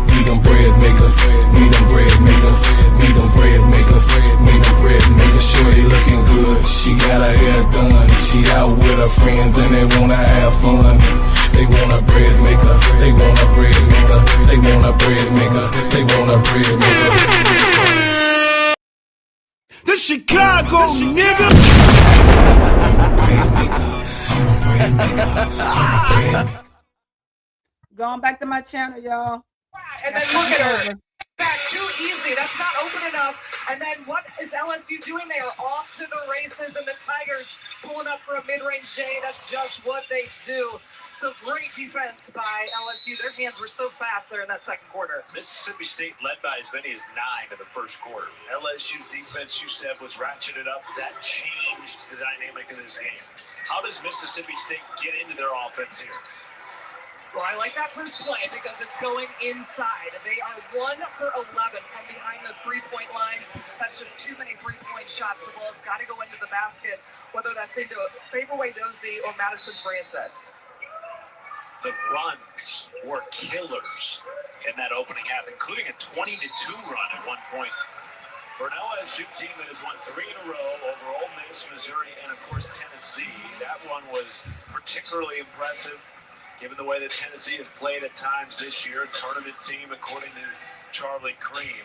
We them bread makers, we them bread makers, we them bread makers, we them bread makers. Shorty looking good, she got her hair done. She out with her friends and they wanna have fun. They want a bread maker, they want a bread maker, they want a bread maker, they want a bread maker. The Chicago nigga. I'm a bread maker, I'm a bread maker, I'm a bread maker. Going back to my channel, y'all. And then look at her. Back too easy. That's not open enough. And then what is LSU doing? They are off to the races, and the Tigers pulling up for a mid-range J. That's just what they do. So great defense by LSU. Their hands were so fast there in that second quarter. Mississippi State led by as many as 9 in the first quarter. LSU's defense, you said, was ratcheted up. That changed the dynamic of this game. How does Mississippi State get into their offense here? Well, I like that first play because it's going inside. They are 1 for 11 from behind the three-point line. That's just too many three-point shots. The ball's got to go into the basket, whether that's into Favorway Dozie or Madison Francis. The runs were killers in that opening half, including a 20-2 run at one point. For an LSU team that has won 3 in a row over Ole Miss, Missouri, and of course Tennessee, that run was particularly impressive. Given the way that Tennessee has played at times this year, a tournament team, according to Charlie Cream.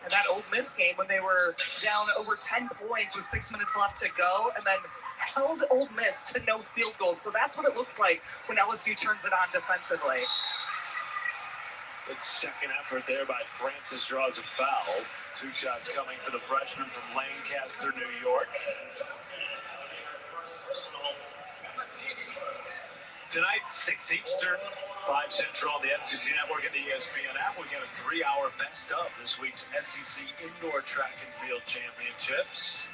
And that Ole Miss game when they were down over 10 points with 6 minutes left to go, and then held Ole Miss to no field goals. So that's what it looks like when LSU turns it on defensively. Good second effort there by Francis, draws a foul. 2 shots coming for the freshman from Lancaster, New York. Tonight, 6 Eastern, 5 Central on the SEC Network and the ESPN app. We got a 3-hour best of this week's SEC Indoor Track and Field Championships.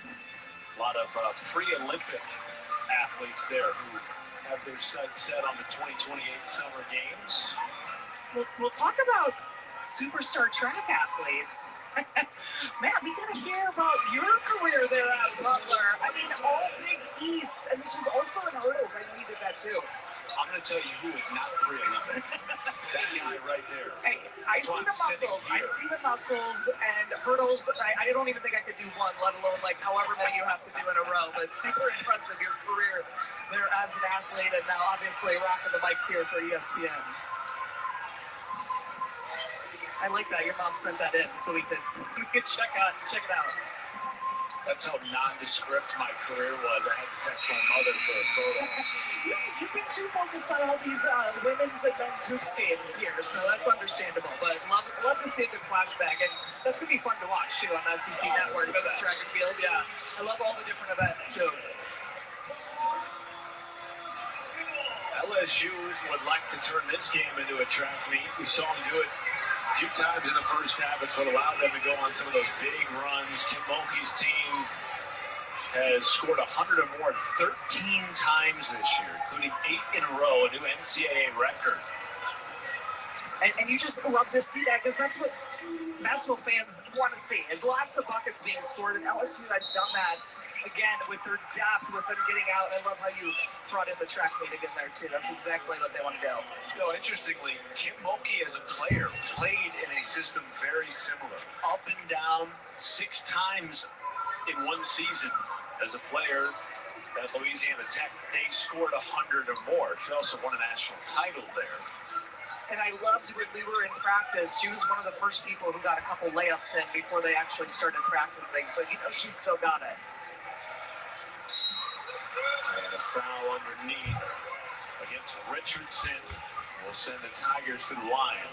A lot of pre-Olympic athletes there who have their sights set on the 2028 Summer Games. We'll talk about superstar track athletes. Matt, we gotta hear about your career there at Butler. I mean, all Big East, and this was also in hurdles. I know you did that too. I'm going to tell you who is not pre-Olympic. That guy right there. Hey, I see the muscles. I see the muscles and hurdles. I don't even think I could do one, let alone like however many you have to do in a row. But super impressive, your career there as an athlete, and now obviously rocking the mics here for ESPN. I like that. Your mom sent that in so we could check it out. That's how nondescript my career was. I had to text my mother for a photo. You've been too focused on all these women's and men's hoops games here, so that's understandable. But love to see a good flashback, and that's gonna be fun to watch too on the SEC Network. Men's track and field, yeah. I love all the different events too. LSU would like to turn this game into a track meet. We saw them do it a few times in the first half. It's what allowed them to go on some of those big runs. Kim Mulkey's team has scored 100 or more 13 times this year, including 8 in a row, a new NCAA record. And you just love to see that because that's what basketball fans want to see. There's lots of buckets being scored, and LSU has done that again with their depth, with them getting out. I love how you brought in the track meet again there too. That's exactly what they want to do. No, interestingly, Kim Mulkey as a player played in a system very similar. Up and down 6 times in one season as a player at Louisiana Tech. They scored 100 or more. She also won a national title there. And I loved when we were in practice. She was one of the first people who got a couple layups in before they actually started practicing. So you know she still got it. And a foul underneath against Richardson will send the Tigers to the line.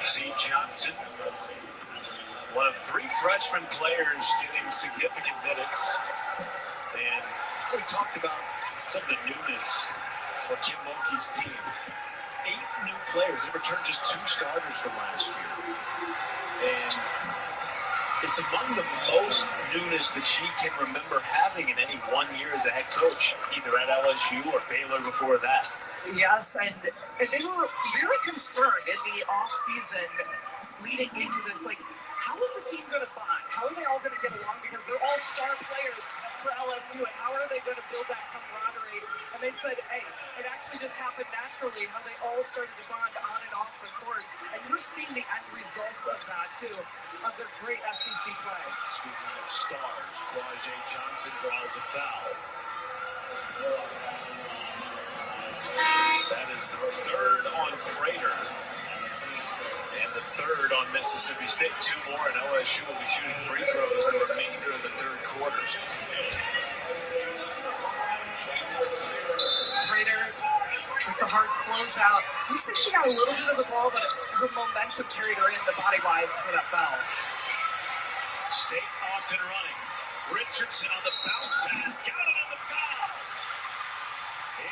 C. Johnson, one of 3 freshman players getting significant minutes. And we talked about some of the newness for Kim Mulkey's team. 8 new players. They returned just 2 starters from last year. And it's among the most newness that she can remember having in any one year as a head coach, either at LSU or Baylor before that. Yes, and they were very concerned in the offseason leading into this. Like, how is the team going to bond? How are they all going to get along? Because they're all star players for LSU, and how are they going to build that camaraderie? And they said, hey, it actually just happened naturally, how they all started to bond on and off the court. And you're seeing the end results of that, too, of their great SEC play. Speaking of stars, Flau'jae Johnson draws a foul. That is the 3rd on Prater. And the 3rd on Mississippi State. 2 more, and LSU will be shooting free throws the remainder of the 3rd quarter. Prater with the hard closeout. Looks like she got a little bit of the ball, but her momentum carried her in the body-wise for that foul. State off and running. Richardson on the bounce pass. Got it on the foul.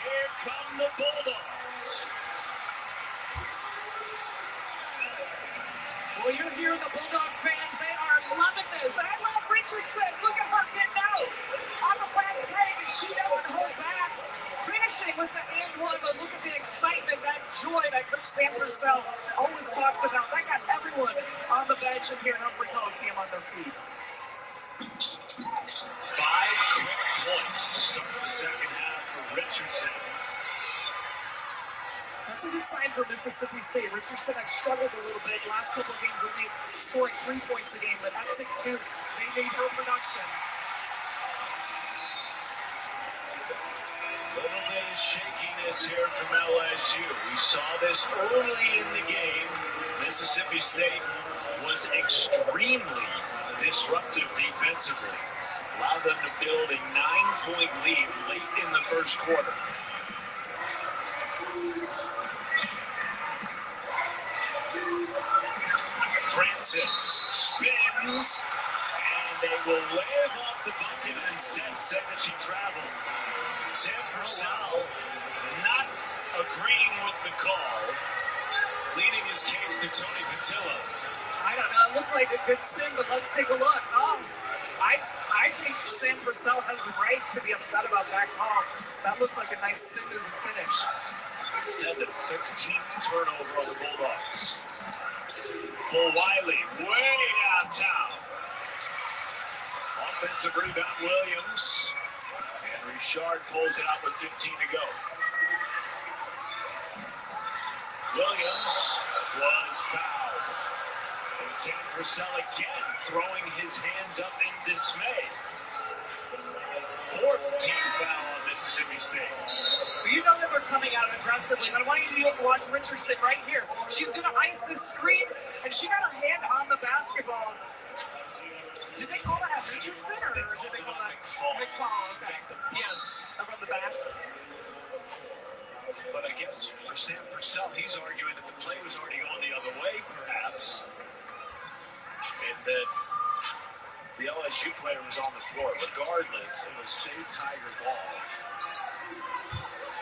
Here come the Bulldogs. Well, you're hearing the Bulldog fans. They are loving this. I love Richardson. Look at her getting out on the fast break, and she doesn't hold back. Finishing with the and one, but look at the excitement, that joy that Coach Sam Purcell always talks about. That got everyone on the bench and here in Humphrey Coliseum on their feet. 5 quick points to start the second half for Richardson. That's a good sign for Mississippi State. Richardson has struggled a little bit. Last couple of games only scoring 3 points a game, but at 6'2", they need her production. A little bit of shakiness here from LSU. We saw this early in the game. Mississippi State was extremely disruptive defensively. Allowed them to build a 9-point lead late in the first quarter. Francis spins, and they will wave off the bucket and instead say that she traveled. Sam Purcell not agreeing with the call, pleading his case to Tony Patillo. I don't know. It looks like a good spin, but let's take a look. Oh, I think Sam Purcell has the right to be upset about that call. That looks like a nice spin move and finish. Instead, the 13th turnover on the Bulldogs. For Wiley, way downtown. Offensive rebound, Williams. And Richard pulls it out with 15 to go. Williams was fouled. And Sam Purcell again throwing his hands up in dismay. 4th team foul on Mississippi State. You You know that they're coming out aggressively, but I want you to watch Richardson right here. She's going to ice this screen, and she got her hand on the basketball. Did they call that Richardson, or did they call that McFall? Okay. Yes, from the back. But I guess for Sam Purcell, he's arguing that the play was already going the other way, perhaps. And that the LSU player was on the floor. Regardless, it was State Tiger ball.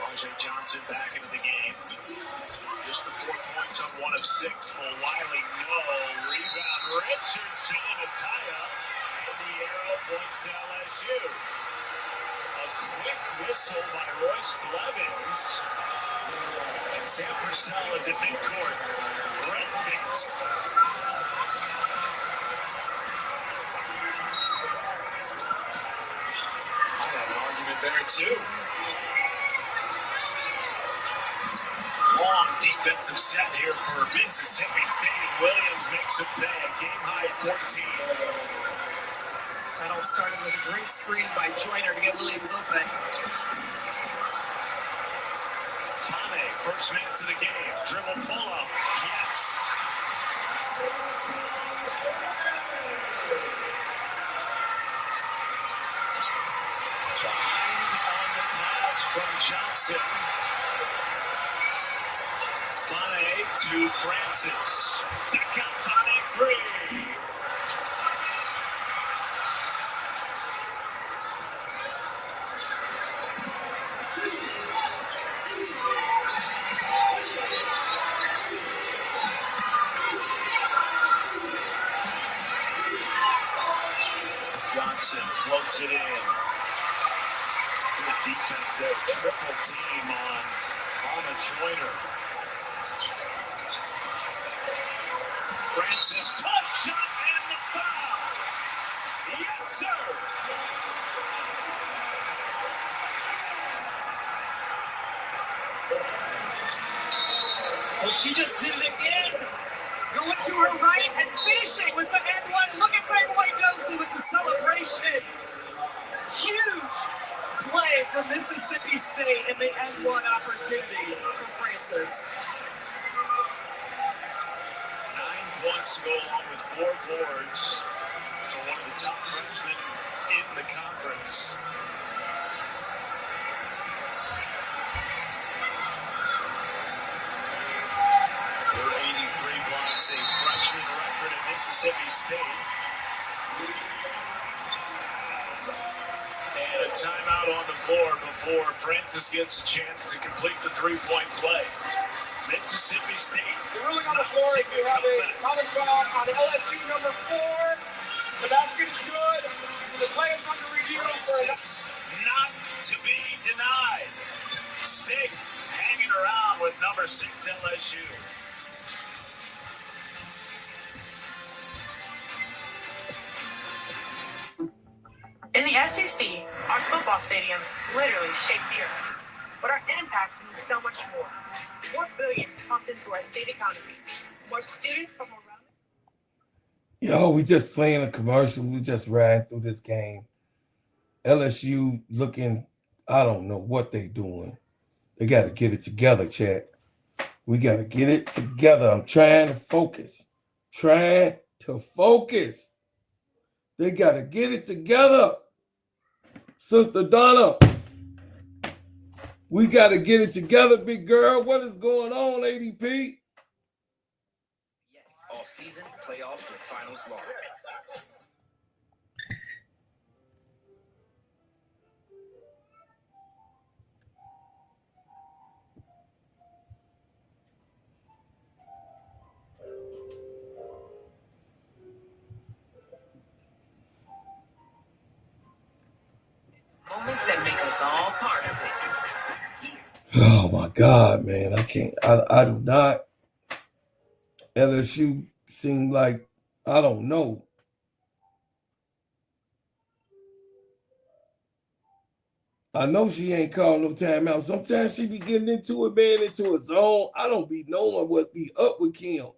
Rajay Johnson back into the game. Just the 4 points on 1 of 6 for Wiley. No. Rebound Richardson and a tie-up. And the arrow points to LSU. A quick whistle by Royce Blevins. And Sam Purcell is at midcourt. Red-faced. I have an argument there, too. Long defensive set here for Mississippi State. Williams makes a pay. Game high at 14. That all started with a great screen by Joyner to get Williams open. Fane, first minute of the game. Dribble pull-up. Yes. Behind on the pass from Johnson. Fane to Francis. Back out Fane 3. Johnson floats it in. Good defense there. Triple team on Alma Joyner. Francis, push shot and the foul. Yes, sir. Well, she just did it again. Going to her right and finishing with the N1. Look at Frank White-Dozy with the celebration. Huge play for Mississippi State in the N1 opportunity from Francis. 9 points to go along with 4 boards for one of the top freshmen in the conference. Her 83 blocks, a freshman record at Mississippi State. And a timeout on the floor before Francis gets a chance to complete the three-point play. Mississippi State. The ruling on the floor is we have a common foul on LSU number 4. The basket is good. The play is under review. Francis not to be denied. State hanging around with number 6 LSU. In the SEC, our football stadiums literally shake the earth, but our impact means so much more. More billions pumped into our state economies. More students from around. Yo, we just playing a commercial. We just ran through this game. LSU looking, I don't know what they doing. They got to get it together, chat. We got to get it together. I'm trying to focus. Trying to focus. They got to get it together. Sister Donna, we got to get it together, big girl. What is going on, ADP? All season, playoffs, and finals long. Moments that make us all part of it. Oh my God, man. I can't, I do not. LSU seem like, I don't know. I know she ain't calling no timeout. Sometimes she be getting into it, man, into a zone. I don't be knowing what be up with Kim.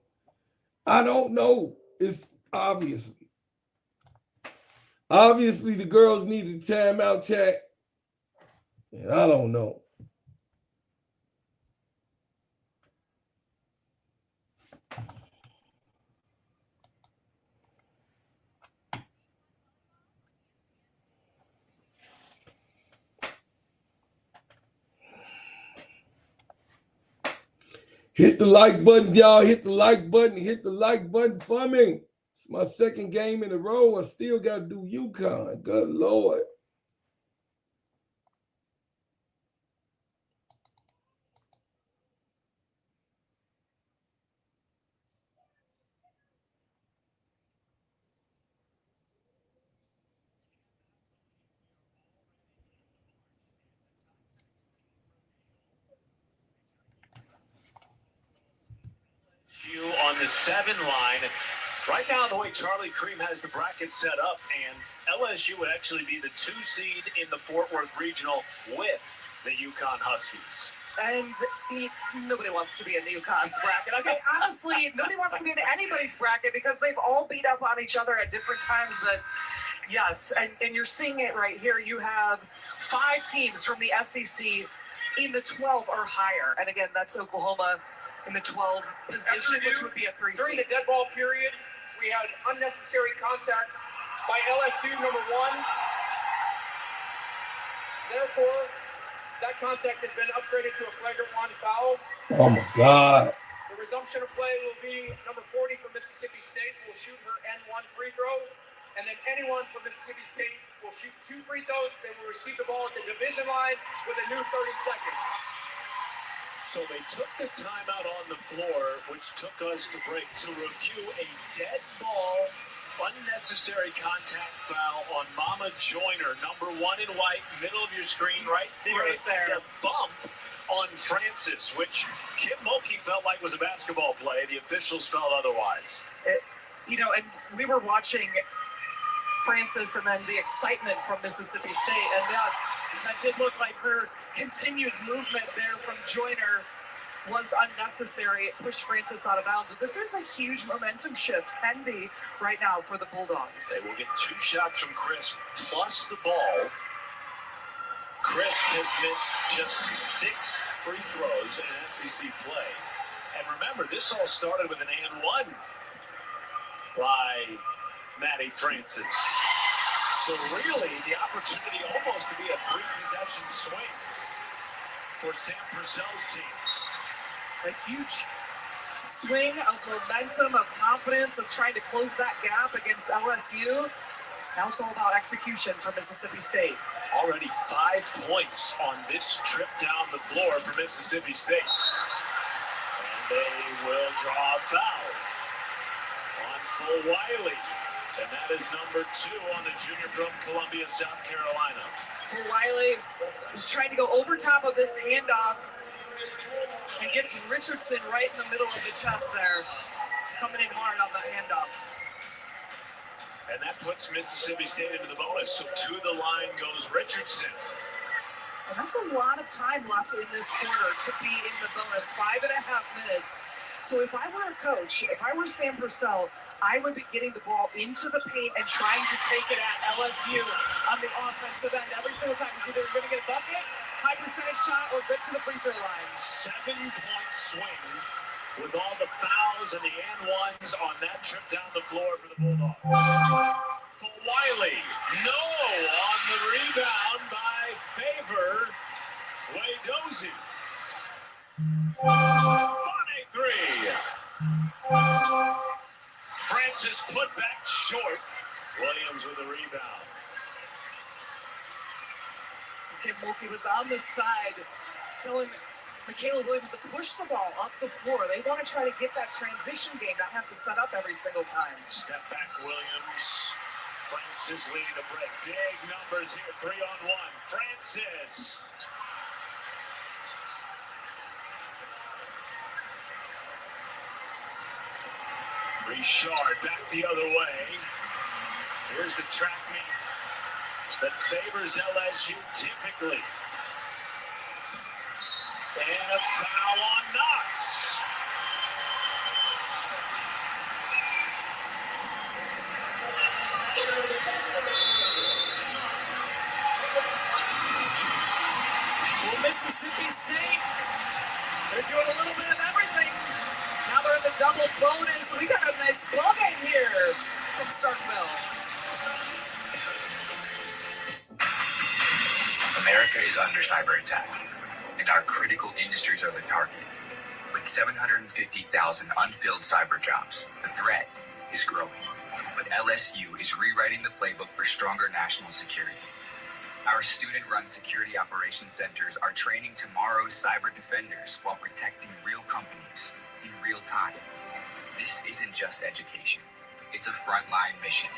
I don't know. It's obviously the girls need a timeout, chat. And I don't know. Hit the like button, y'all. Hit the like button. Hit the like button for me. It's my second game in a row. I still got to do UConn. Good Lord. On the 7 line. Right now, the way Charlie Cream has the bracket set up, and LSU would actually be the 2 seed in the Fort Worth Regional with the UConn Huskies. And nobody wants to be in the UConn's bracket. Okay, honestly, nobody wants to be in anybody's bracket because they've all beat up on each other at different times. But yes, and you're seeing it right here. You have 5 teams from the SEC in the 12 or higher. And again, that's Oklahoma in the 12 position, which would be a 3 During seed. the dead ball period, we had unnecessary contact by LSU, number 1. Therefore, that contact has been upgraded to a flagrant 1 foul. Oh, my God. The resumption of play will be number 40 from Mississippi State will shoot her N1 free throw. And then anyone from Mississippi State will shoot 2 free throws. They will receive the ball at the division line with a new 30 seconds. So they took the timeout on the floor, which took us to break, to review a dead ball, unnecessary contact foul on Mama Joyner, number 1 in white, middle of your screen, right there. Right there. The bump on Francis, which Kim Mulkey felt like was a basketball play. The officials felt otherwise. And we were watching Francis and then the excitement from Mississippi State. And yes, that did look like her continued movement there from Joyner was unnecessary. It pushed Francis out of bounds. But this is a huge momentum shift, can be right now for the Bulldogs. They will get 2 shots from Chris plus the ball. Chris has missed just 6 free throws in SEC play. And remember, this all started with an and 1 by Maddie Francis. So really, the opportunity almost to be a 3-possession swing for Sam Purcell's team. A huge swing of momentum, of confidence, of trying to close that gap against LSU. Now it's all about execution for Mississippi State. Already 5 points on this trip down the floor for Mississippi State. And they will draw a foul on Full Wiley. And that is number 2 on the junior from Columbia, South Carolina. For Wiley is trying to go over top of this handoff and gets Richardson right in the middle of the chest there, coming in hard on that handoff. And that puts Mississippi State into the bonus. So to the line goes Richardson. And that's a lot of time left in this quarter to be in the bonus, 5.5 minutes. So if I were a coach, if I were Sam Purcell, I would be getting the ball into the paint and trying to take it at LSU on the offensive end every single time. It's either going to get a bucket, high percentage shot, or get to the free throw line. 7-point swing with all the fouls and the and 1s on that trip down the floor for the Bulldogs. For Wiley, no on the rebound by Favor Wadozie. Funny 3. Francis put back short. Williams with a rebound. Kim Mulkey was on the side telling Michaela Williams to push the ball up the floor. They want to try to get that transition game, not have to set up every single time. Step back Williams. Francis leading the break. Big numbers here, 3-on-1. Francis. Richard back the other way. Here's the track meet that favors LSU typically. And a foul on Knox. Well, Mississippi State, they're doing a little bit of everything. Now they're in the double bonus. We got a nice ball game here from Starkville. America is under cyber attack, and our critical industries are the target. With With 750,000 unfilled cyber jobs, the threat is growing. But LSU is rewriting the playbook for stronger national security. Our student-run security operations centers are training tomorrow's cyber defenders while protecting real companies in real time. This isn't just education. It's a frontline mission.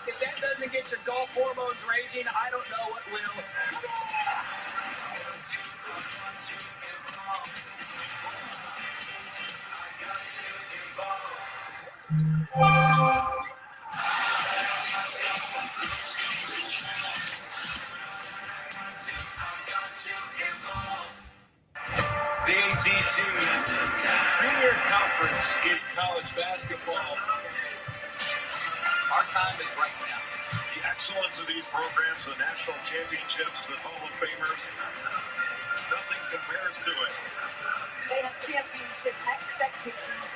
If that doesn't get your golf hormones raging, I don't know what will. The ACC Premier Conference in college basketball. Our time is right now. The excellence of these programs, the national championships, the Hall of Famers, nothing compares to it. They have championship expectations.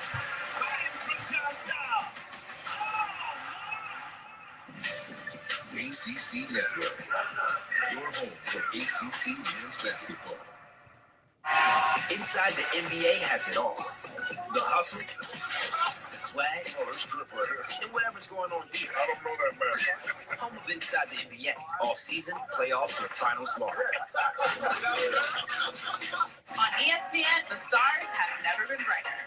Right from downtown. ACC Network, your home for ACC men's basketball. Inside the NBA has it all. The hustle, the swag, and whatever's going on here. I don't know that man. Home of Inside the NBA. All season, playoffs, and finals long. On ESPN, the stars have never been brighter.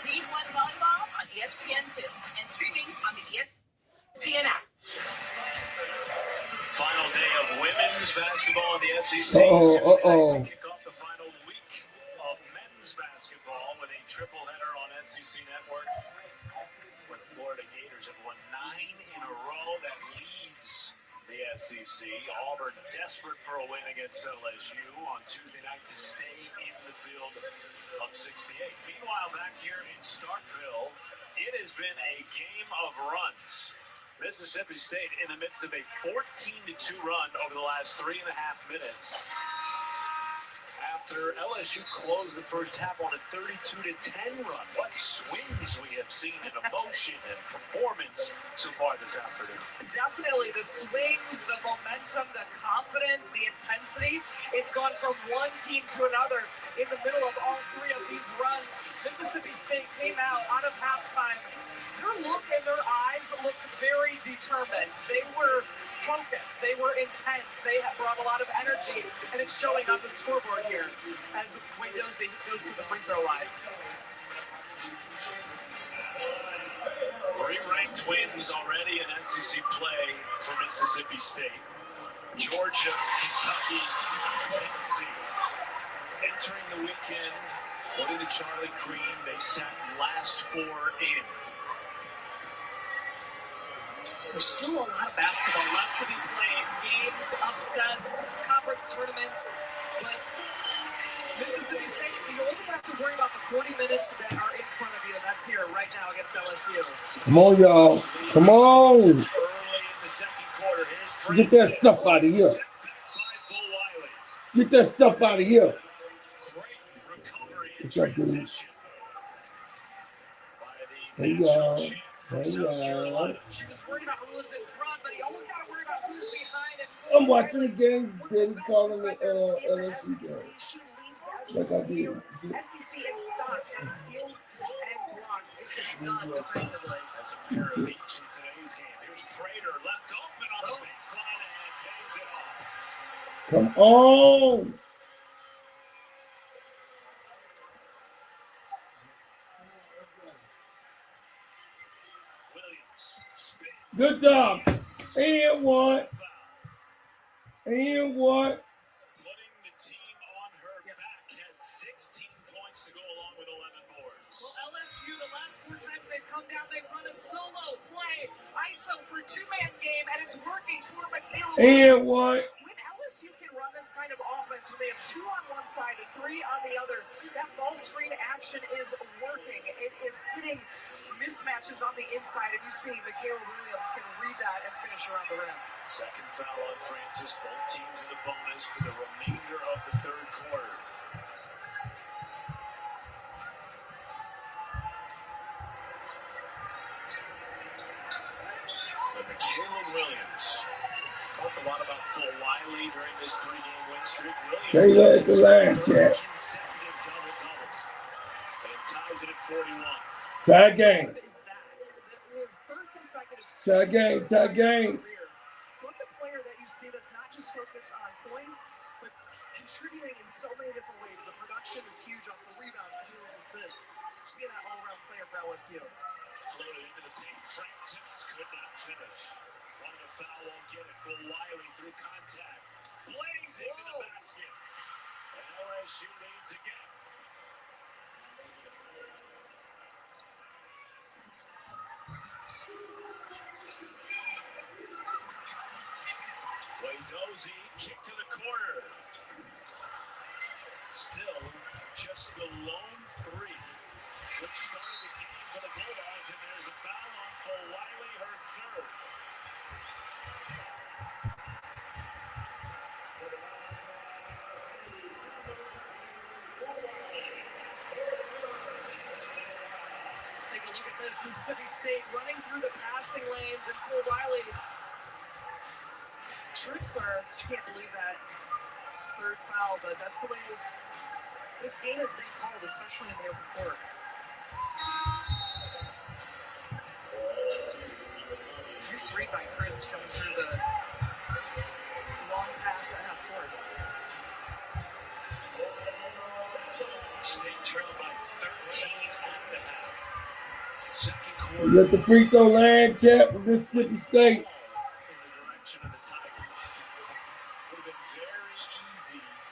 League One Volleyball on ESPN2 and streaming on the ESPN app. Final day of women's basketball in the SEC. Kick off the final week of men's basketball with a triple-header on SEC Network, where the Florida Gators have won 9 in a row. That leads the SEC. Auburn desperate for a win against LSU on Tuesday night to stay in the field of 68. Meanwhile, back here in Starkville, it has been a game of runs. Mississippi State in the midst of a 14-2 run over the last 3.5 minutes. After LSU closed the first half on a 32-10 run. What swings we have seen in emotion and performance so far this afternoon. Definitely the swings, the momentum, the confidence, the intensity. It's gone from one team to another in the middle of all three of these runs. Mississippi State came out of halftime. Their look in their eyes looks very determined. They were focused. They were intense. They have brought a lot of energy, and it's showing on the scoreboard here as Waydozy goes to the free throw line. 3 ranked wins already in SEC play for Mississippi State. Georgia, Kentucky, Tennessee. Entering the weekend, according to Charlie Green, they sat last 4 in. There's still a lot of basketball left to be played. Games, upsets, conference tournaments. But Mississippi State, you only have to worry about the 40 minutes that are in front of you. And that's here right now against LSU. Come on, y'all. Come on. Early in the second quarter. Here's Get that stuff out of here. Get that stuff out of here. What's up, dude? There you go. There you go. She was worried about who was in front, but he always got to worry about who's behind him. I'm watching the game. Daddy calling the LSU game. Like I did. SEC in stocks and steals and blocks. It's a done defensively. That's a pair of each in today's game. Here's Prater left open on the baseline and bangs it off. Come on. Good job. And what? And what? Putting the team on her back, has 16 points to go along with 11 boards. Well, LSU, the last 4 times they've come down, they've run a solo play, ISO for 2-man game, and it's working for Michaela. And what? When LSU can run this kind of offense defense, when they have 2 on one side and 3 on the other, that ball screen action is working. It is hitting mismatches on the inside, and you see Michaela Williams can read that and finish around the rim. Second foul on Francis. Both teams in the bonus for the remainder of the third quarter. To Michaela Williams. Talked a lot about Phil Wiley during this 3-game win streak. They let the line check. Consecutive double-double. And it ties it at 41. Tie game. Tie game. Tie game. So it's a player that you see that's not just focused on points, but contributing in so many different ways. The production is huge off the rebounds, steals, assists. Just being that all-around player for LSU. Floated into the paint. Francis could not finish. Wanted a foul, won't get it. Phil Wiley through contact. Blazing to the basket. And LSU leads again. Dozy kick to the corner. Still just the lone 3, which started the game for the Bulldogs, and there's a foul on for Wiley, her 3rd. Take a look at this. Mississippi State running through the passing lanes, and Phil Wiley. Troops are, you can't believe that 3rd foul, but that's the way this game has been called, especially in the open court. Nice read by Chris coming through the long pass at half court. State trailed by 13 at the half. Second quarter. We got the free throw line check with Mississippi State.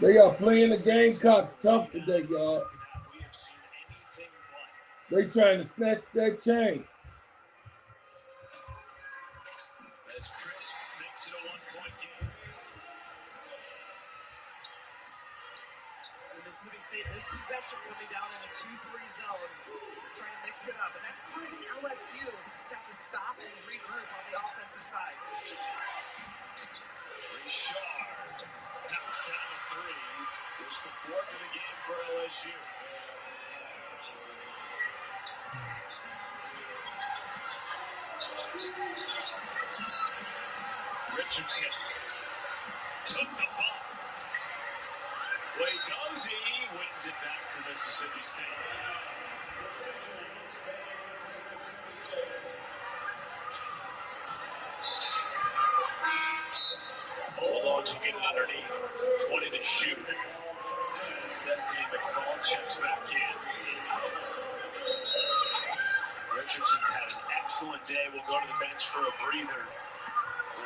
They are playing the Gamecocks tough today, y'all. They trying to snatch that chain. As Chris makes it a 1-point game. Mississippi State, this possession coming down in a 2-3 zone, trying to mix it up, and that's causing LSU to have to stop and regroup on the offensive side. Richard knocks down a 3. It's the 4th of the game for LSU. Richardson took the ball. Dozy wins it back for Mississippi State. Bulldogs will get it underneath. 20 to shoot. As Destiny McFall checks back in. Richardson's had an excellent day. We'll go to the bench for a breather.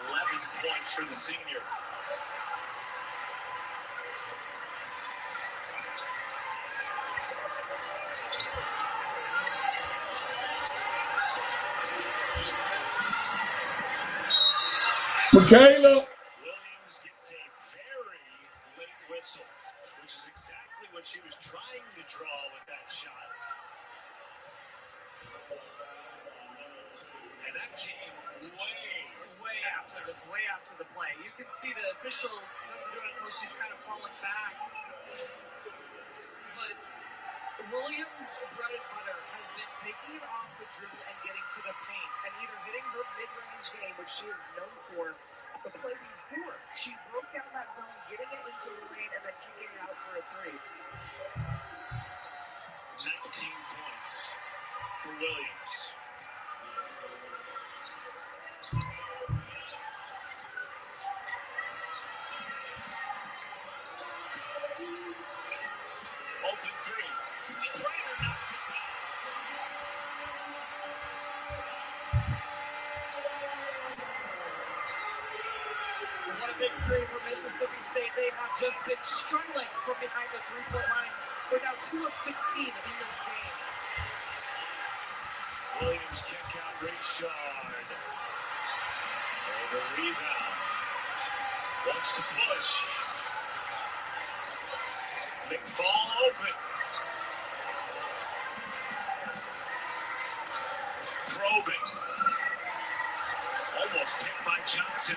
11 points for the senior. Michaela. Williams gets a very late whistle, which is exactly what she was trying to draw with that shot. And that came way after the play. You can see the official doesn't do it until she's kind of falling back. But Williams' bread and butter has been taking it off the dribble and getting to the paint, and either hitting her mid-range game, which she is known for. The play before, she broke down that zone, getting it into the lane, and then kicking it out for a 3. 19 points for Williams. Open 3. Prater knocks it down. What a big 3 for Mississippi State. They have just been struggling from behind the 3-point line. They're now 2 of 16 in this game. Williams kick out Richard. And the rebound. Wants to push. McFall open. Probing. Almost picked by Johnson.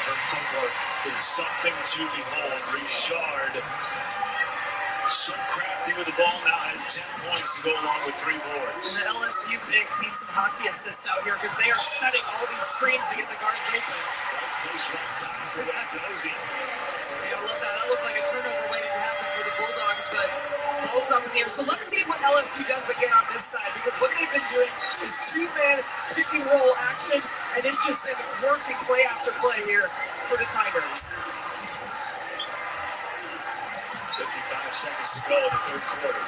Her footwork is something to behold. Richard, so crafty with the ball, now has 10 points to go along with 3 boards. And the LSU bigs need some hockey assists out here because they are setting all these screens to get the guards open. Right place, right time for that Dozy. Yeah, I love that. That looked like a turnover waiting to happen for the Bulldogs, but ball's up in the air. So let's see what LSU does again on this side, because what they've been doing is 2-man pick and roll action, and it's just been working play after play here for the Tigers. 55 seconds to go in the third quarter.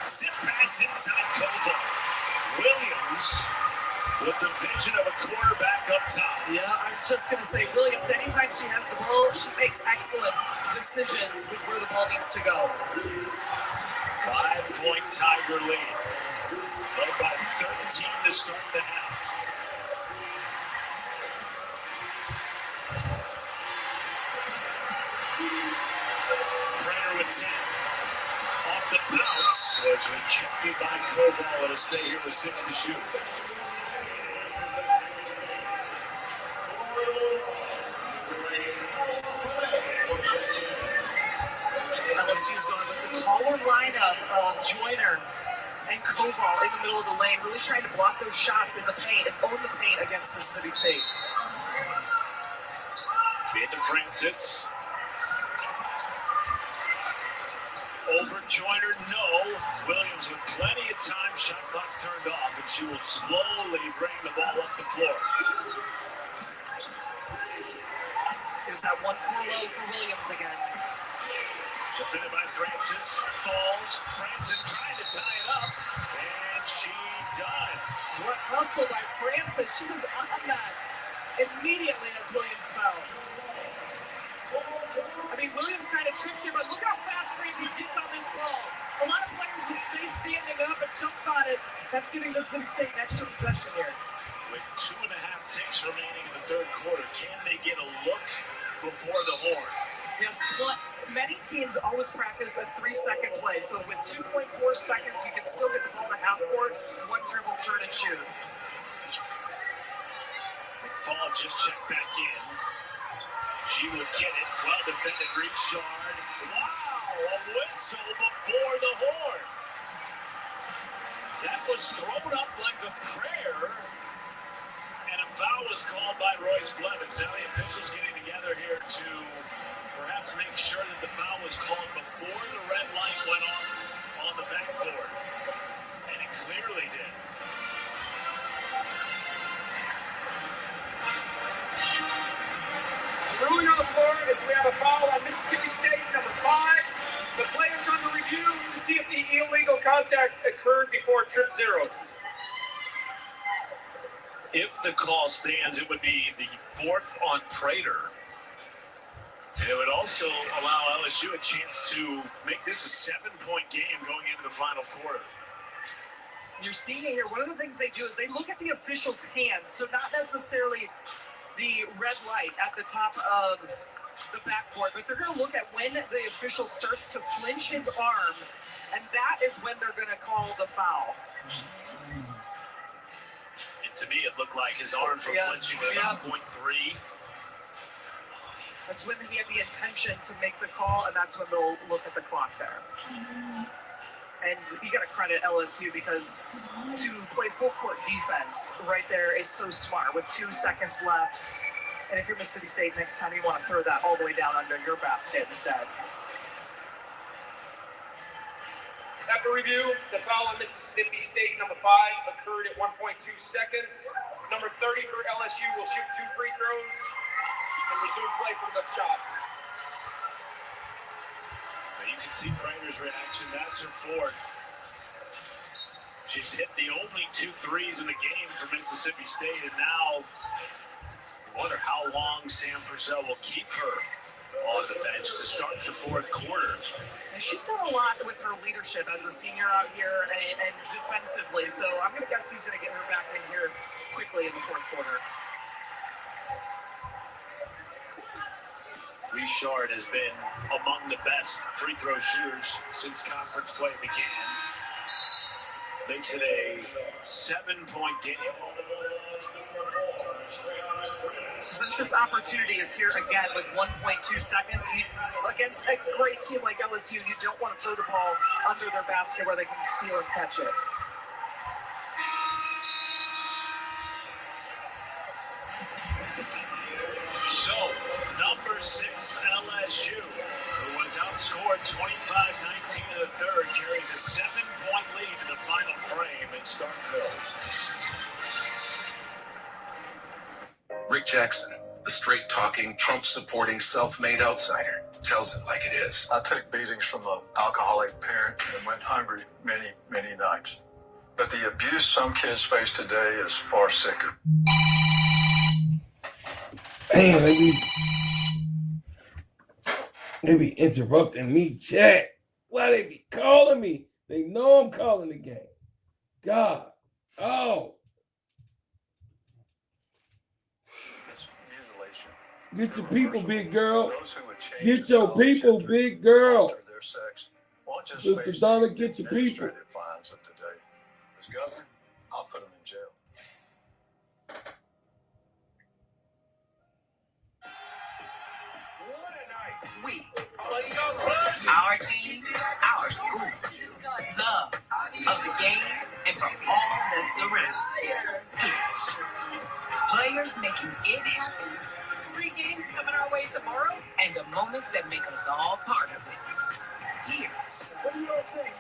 Zip pass inside Koval. Williams with the vision of a quarterback up top. Yeah, I was just going to say, Williams, anytime she has the ball, she makes excellent decisions with where the ball needs to go. 5-point Tiger lead. Led by 13 to start the half. Prater with 10. Off the bounce was rejected by Koval. It'll stay here with 6 to shoot. LSU's going with the taller lineup of Joyner and Koval in the middle of the lane, really trying to block those shots in the paint and own the paint against Mississippi State. Into Francis. Over Joyner, no. Williams with plenty of time, shot clock turned off, and she will slowly bring the ball up the floor. There's that 1-4 low for Williams again. Defended by Francis, falls. Francis trying to tie it up, and she does. What hustle by Francis. She was on that immediately as Williams fell. I mean, Williams kind of trips here, but look how fast Francis gets on this ball. A lot of players would stay standing up and jumps on it. That's giving Mississippi State an extra possession here. With 2.5 ticks remaining in the third quarter, can they get a look before the horn? Yes, but many teams always practice a 3-second play. So with 2.4 seconds, you can still get the ball to half court, 1 dribble, turn and shoot. McFall just checked back in. She would get it. Well defended, Richard. Wow, a whistle before the horn. That was thrown up like a prayer. And a foul was called by Royce Blevins. Now the officials getting together here to perhaps make sure that the foul was called before the red light went on the backboard. And it clearly did. Ruling on the floor is we have a foul on Mississippi State, number 5. The play is under review to see if the illegal contact occurred before trip zeros. If the call stands, it would be the 4th on Prater. And it would also allow LSU a chance to make this a 7-point game going into the final quarter. You're seeing it here. One of the things they do is they look at the official's hands, so not necessarily the red light at the top of the backboard, but they're going to look at when the official starts to flinch his arm, and that is when they're going to call the foul. And to me, it looked like his arms were flinching at about 0.3. That's when he had the intention to make the call, and that's when they'll look at the clock there. And you got to credit LSU because to play full court defense right there is so smart with 2 seconds left. And if you're Mississippi State, next time you want to throw that all the way down under your basket instead. After review, the foul on Mississippi State, number 5, occurred at 1.2 seconds. Number 30 for LSU will shoot 2 free throws and resume play for the shots. You can see Prater's reaction. That's her 4th. She's hit the only 2 threes in the game for Mississippi State, and now I wonder how long Sam Purcell will keep her on the bench to start the fourth quarter. And she's done a lot with her leadership as a senior out here and defensively, so I'm going to guess he's going to get her back in here quickly in the fourth quarter. Richard has been among the best free throw shooters since conference play began. Makes it a 7-point game. So since this opportunity is here again with 1.2 seconds, against a great team like LSU, you don't want to throw the ball under their basket where they can steal and catch it. So, number 6 LSU, who was outscored 25-19 in the third, carries a 7-point lead in the final frame in Starkville. Rick Jackson, the straight-talking, Trump-supporting, self-made outsider, tells it like it is. I took beatings from an alcoholic parent and went hungry many, many nights. But the abuse some kids face today is far sicker. Damn, they be interrupting me, chat. Why they be calling me? They know I'm calling the game. God. Oh. Get your people, big girl. Get your people, big girl. Sister Donna, get your people. As governor, I'll put them in jail. We, our team, our school, love of the game, and for all that's around. Players making it happen. Pregame's coming our way tomorrow. And the moments that make us all part of it. Here,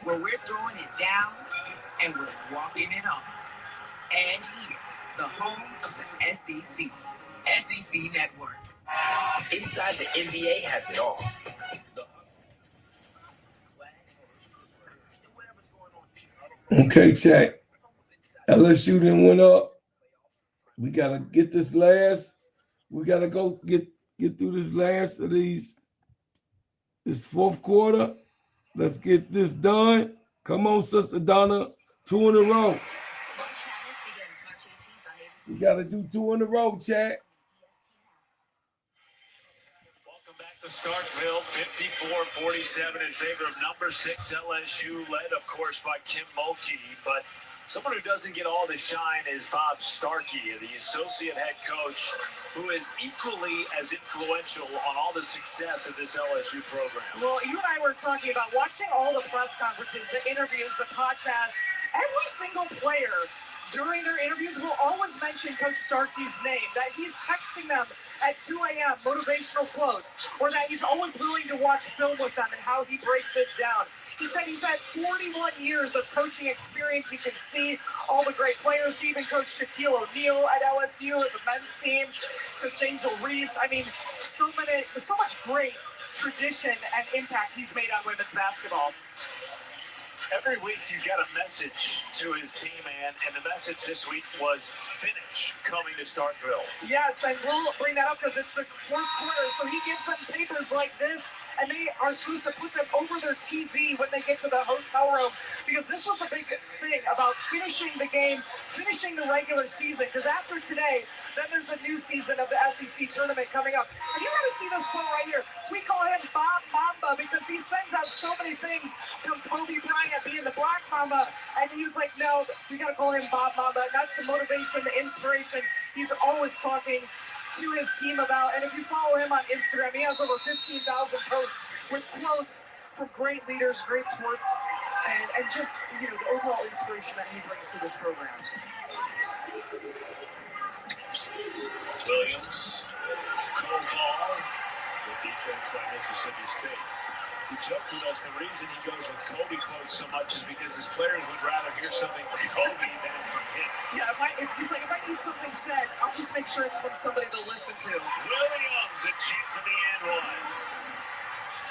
where we're throwing it down and we're walking it off. And here, the home of the SEC. SEC Network. Inside the NBA has it all. Okay, chat. LSU didn't win up. We gotta get this last. We gotta go get through this last of this fourth quarter. Let's get this done. Come on, Sister Donna. 2 in a row. We gotta do 2 in a row, chat. To Starkville, 54-47 in favor of number 6 LSU, led, of course, by Kim Mulkey. But someone who doesn't get all the shine is Bob Starkey, the associate head coach, who is equally as influential on all the success of this LSU program. Well, you and I were talking about watching all the press conferences, the interviews, the podcasts. Every single player during their interviews will always mention Coach Starkey's name, that he's texting them at 2 a.m. motivational quotes, or that he's always willing to watch film with them and how he breaks it down. He said he's had 41 years of coaching experience. You can see all the great players. He even coached Shaquille O'Neal at LSU, at the men's team, Coach Angel Reese. I mean, so much great tradition and impact he's made on women's basketball. Every week he's got a message to his team, and the message this week was finish coming to Starkville. Yes, and we'll bring that up because it's the fourth quarter, so he gives them papers like this, and they are supposed to put them over their TV when they get to the hotel room, because this was a big thing about finishing the game, finishing the regular season, because after today, then there's a new season of the SEC tournament coming up. And you got to see this quote right here. We call him Bob Mamba because he sends out so many things from Kobe Bryant being the Black Mamba, and he was like, no, we got to call him Bob Mamba. And that's the motivation, the inspiration he's always talking to his team about. And if you follow him on Instagram, he has over 15,000 posts with quotes from great leaders, great sports, and just, you know, the overall inspiration that he brings to this program. Williams, Koval, the defense by Mississippi State. He joked with us, the reason he goes with Kobe quotes so much is because his players would rather hear something from Kobe than from him. Yeah, if I need something said, I'll just make sure it's from somebody to listen to. Williams, a chance at the end one.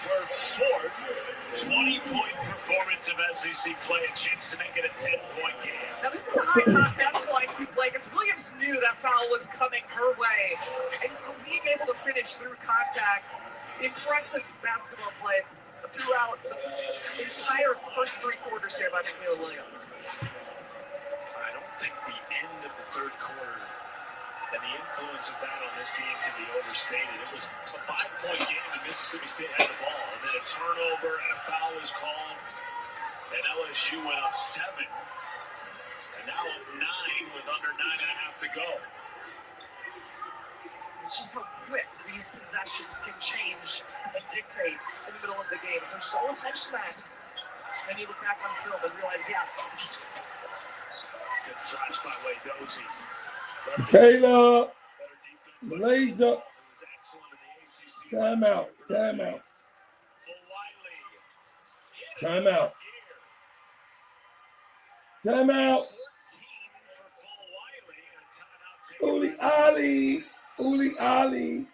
her fourth 20-point performance of SEC play, a chance to make it a 10-point game. Now this is a high basketball IQ play because Williams knew that foul was coming her way. And being able to finish through contact, impressive basketball play throughout the entire first three quarters here by Michaela Williams. I don't think the end of the third quarter and the influence of that on this game can be overstated. It was a 5-point game and Mississippi State had the ball, and then a turnover and a foul was called, and LSU went up 7, and now up 9 with under 9.5 to go. It's just how quick these possessions can change and dictate in the middle of the game. Coaches always mention that. Then you look back on film and realize, yes. Good flash by way Dozie. Kayla, Malaysia. Timeout. Timeout. Timeout. Timeout. Uli Ali. Uli Ali.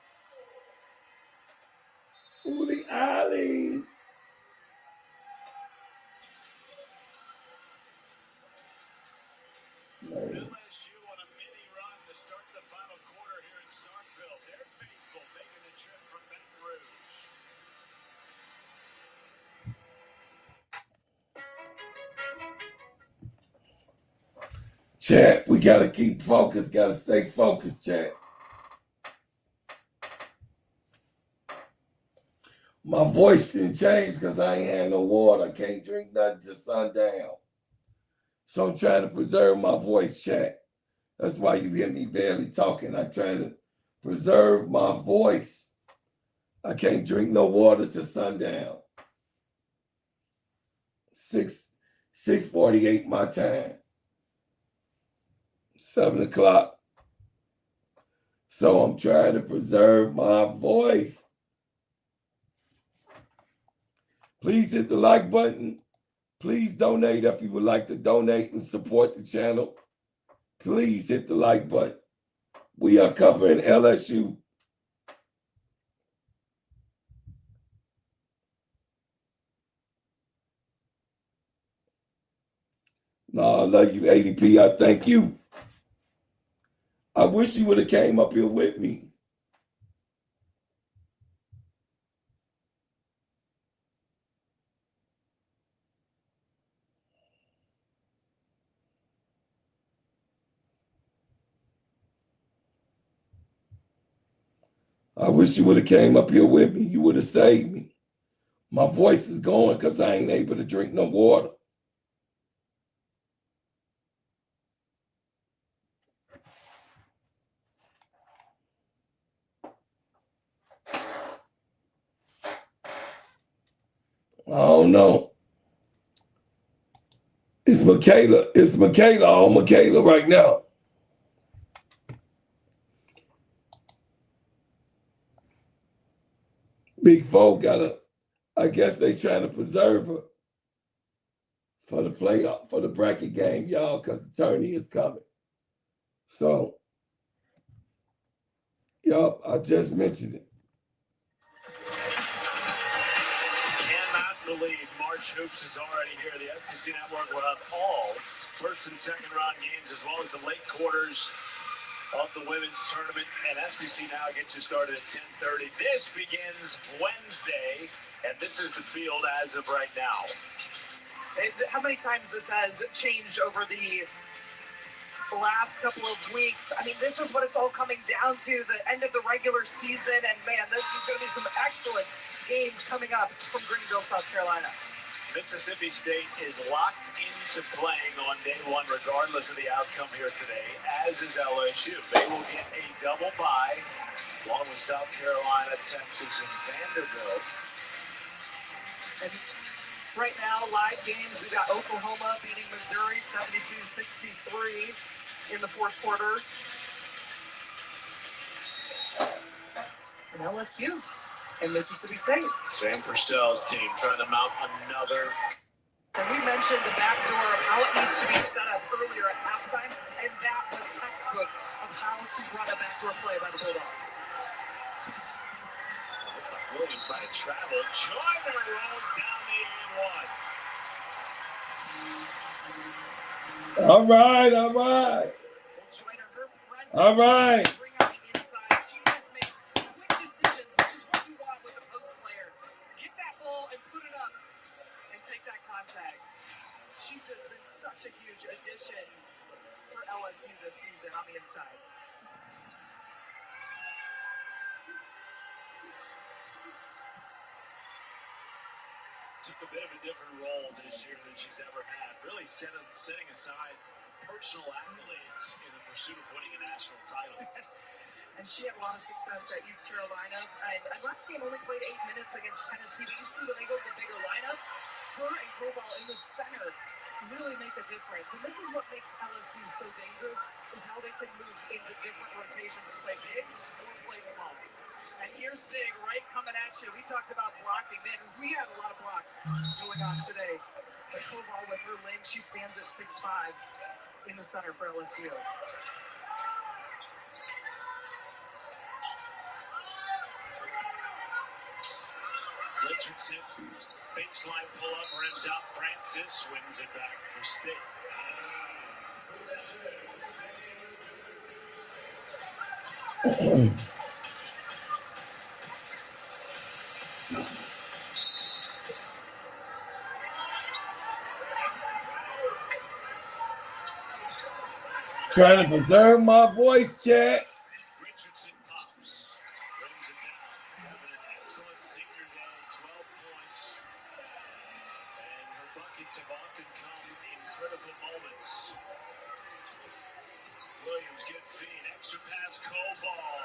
Uli Ali. LSU on a mini run to start the final quarter here in Starkville. They're faithful, making the trip from Baton Rouge. Chat, we gotta keep focused, gotta stay focused, chat. My voice didn't change because I ain't had no water. I can't drink nothing till sundown. So I'm trying to preserve my voice, chat. That's why you hear me barely talking. I try to preserve my voice. I can't drink no water till sundown. 6:48 my time. 7 o'clock. So I'm trying to preserve my voice. Please hit the like button. Please donate if you would like to donate and support the channel. Please hit the like button. We are covering LSU. No, I love you, ADP. I thank you. I wish you would have came up here with me. I wish you would have came up here with me. You would have saved me. My voice is going because I ain't able to drink no water. I don't know. It's Michaela. It's Michaela. All Michaela right now. Big Foe I guess they trying to preserve her for the playoff, for the bracket game, y'all, because the tourney is coming. So, yup, I just mentioned it. Cannot believe March Hoops is already here. The SEC Network will have all first and second round games as well as the late quarters of the women's tournament, and SEC now gets you started at 10:30. This begins Wednesday, and this is the field as of right now. How many times this has changed over the last couple of weeks? I mean, this is what it's all coming down to, the end of the regular season, and man, this is going to be some excellent games coming up from Greenville, South Carolina. Mississippi State is locked into playing on day one, regardless of the outcome here today, as is LSU. They will get a double bye, along with South Carolina, Texas, and Vanderbilt. And right now, live games, we've got Oklahoma beating Missouri 72-63 in the fourth quarter. And LSU and Mississippi State. Sam Purcell's team trying to mount another. And we mentioned the back door of how it needs to be set up earlier at halftime, and that was textbook of how to run a backdoor play by the Bulldogs. Williams might have traveled. Joyner rolls down the and one. All right, all right. All right. Bring out the inside. She just makes quick decisions, which is what you want with a post player. Get that ball and put it up and take that contact. She's just been such a huge addition for LSU this season on the inside. Took a bit of a different role this year than she's ever had. Really setting aside personal accolades in the pursuit of winning a national title. And she had a lot of success at East Carolina. And last game only played 8 minutes against Tennessee. But you see when they go to the bigger lineup, her and Koval in the center really make a difference. And this is what makes LSU so dangerous, is how they can move into different rotations, play big or play small. And here's big, right, coming at you. We talked about blocking. Man, we had a lot of blocks going on today. But Koval with her length, she stands at 6'5" in the center for LSU. Richardson, baseline pull-up, rims out. Francis wins it back for State. Trying to preserve my voice, chat. Richardson pops, brings it down, having an excellent senior day, 12 points, and her buckets have often come in critical moments. Williams, good feed, extra pass, Koval.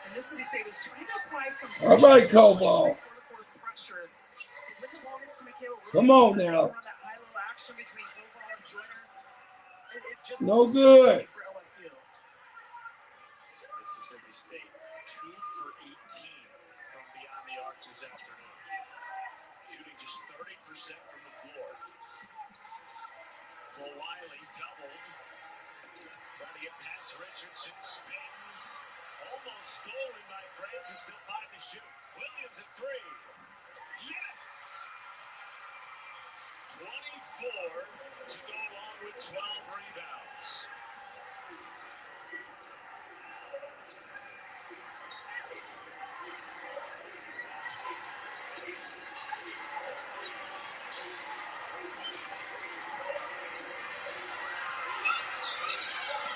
And Mississippi State was trying to apply some All right, Koval. pressure. Come on now. No good. Mississippi State 2 for 18 from beyond the arc this afternoon. Shooting just 30% from the floor. For Wiley, doubled. Trying to get past Richardson, spins. Almost stolen by Francis, still 5 to shoot. Williams at 3. Yes! 24 to go along with 12 rebounds.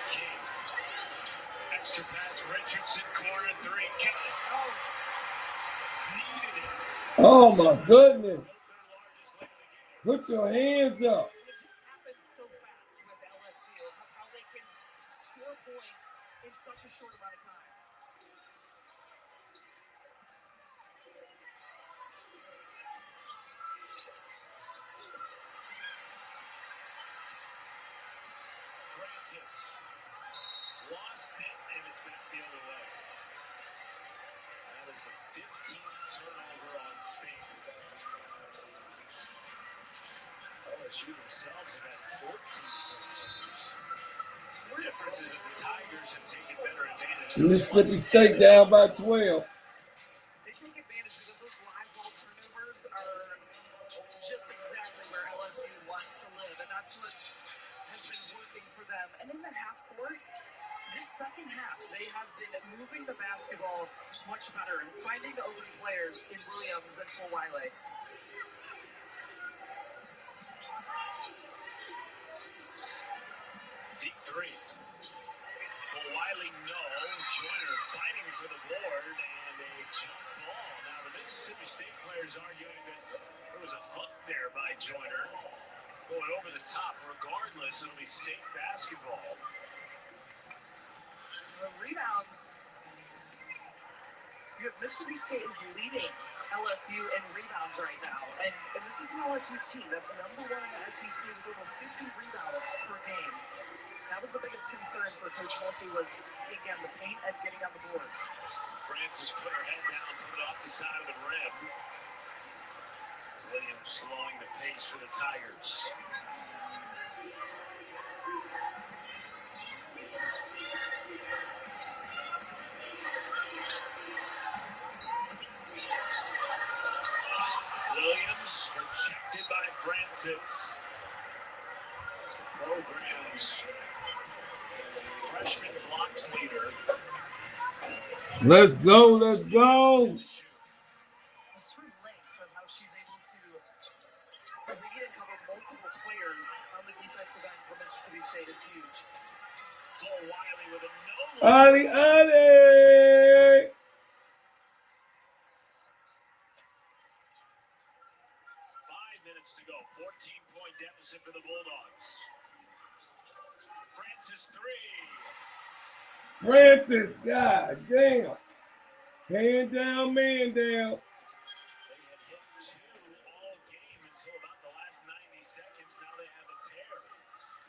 King. Extra pass, Richardson, corner 3, got it. Needed it. Oh my goodness. Put your hands up. It just happens so fast with LSU, how they can score points in such a short amount of time. Francis lost it, and it's back the other way. That is the 15th turnover on State. LSU themselves have had 14 turnovers. The difference is that the Tigers have taken better advantage. Mississippi State down by 12. They take advantage because those live ball turnovers are just exactly where LSU wants to live, and that's what has been working for them. And in the half court, this second half, they have been moving the basketball much better and finding the open players in Williams and for Wiley. Deep 3. For Wiley, no. Joyner fighting for the board and a jump ball. Now the Mississippi State players arguing that there was a hook there by Joyner. Going over the top. Regardless, it'll be State basketball. The rebounds. Mississippi State is leading LSU in rebounds right now. And this is an LSU team that's #1 in the SEC with over 50 rebounds per game. That was the biggest concern for Coach Mulkey was, again, the paint and getting on the boards. Francis put her head down, put it off the side of the rim. Williams slowing the pace for the Tigers. Let's go. Let's go. A certain length of how she's able to read and cover multiple players on the defensive end for Mississippi State is huge. Wiley with a no. Ali. 5 minutes to go. 14-point deficit for the Bulldogs. Francis 3. Francis, god damn. Hand down, man down. They had hit 2 all game until about the last 90 seconds. Now they have a pair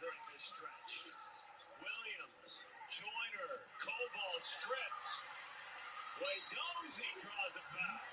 during this stretch. Williams, Joyner, Koval stripped. Wadozie draws a foul.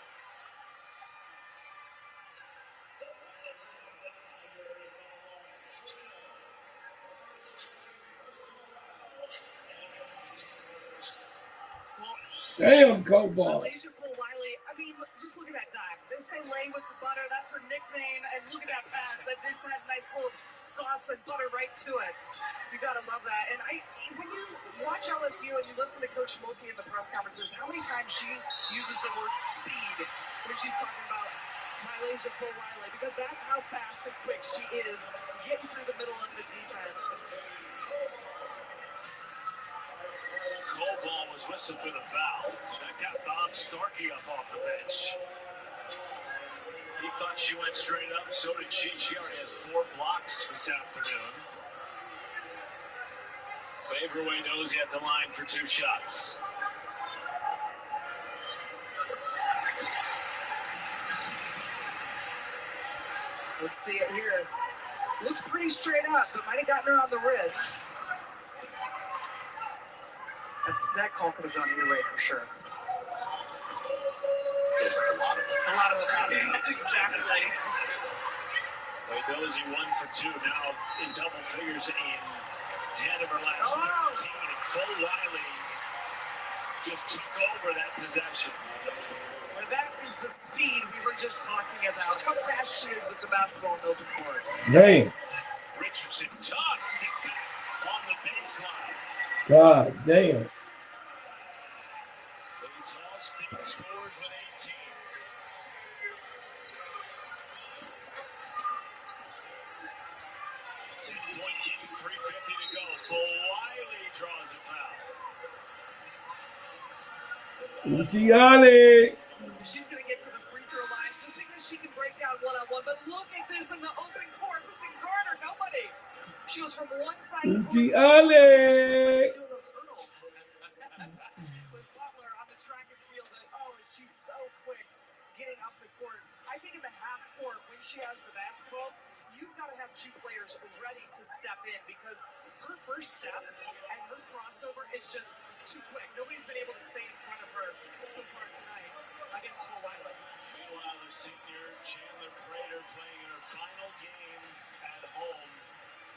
Damn, Koval. Lsu Vs Wiley, I mean, just look at that dive. They say lay with the butter, that's her nickname, and look at that pass. That this had nice little sauce and butter right to it. You gotta love that. And when you watch LSU and you listen to Coach Mulkey in the press conferences, how many times she uses the word speed when she's talking about Lsu Vs Wiley, because that's how fast and quick she is getting through the middle of the defense. Koval was whistled for the foul. That got Bob Starkey up off the bench. He thought she went straight up. So did she. She already has 4 blocks this afternoon. Favor Wadozie at the line for 2 shots. Let's see it here. Looks pretty straight up, but might have gotten her on the wrist. That call could have gone either way for sure. There's a lot of it. Exactly. Wadozie 1 for 2 now in double figures in 10 of her last 13. And Full Wiley just took over that possession. Well, that is the speed we were just talking about. How fast she is with the basketball in the open court. Damn. Richardson tough stick back on the baseline. God damn. Utah State scores with 18. Point game, 3:50 to go. Full Wiley draws a foul. Luciani. She's going to get to the free throw line just because she can break down one-on-one. But look at this in the open court. Who can guard her? Nobody. She was from one side. Luciani. With Butler on the track and field, she's so quick getting up the court. I think in the half court, when she has the basketball, you've got to have 2 players ready to step in because her first step and her crossover is just too quick. Nobody's been able to stay in front of her so far tonight against Full Wiley. Meanwhile, the senior Chandler Prater, playing in her final game at home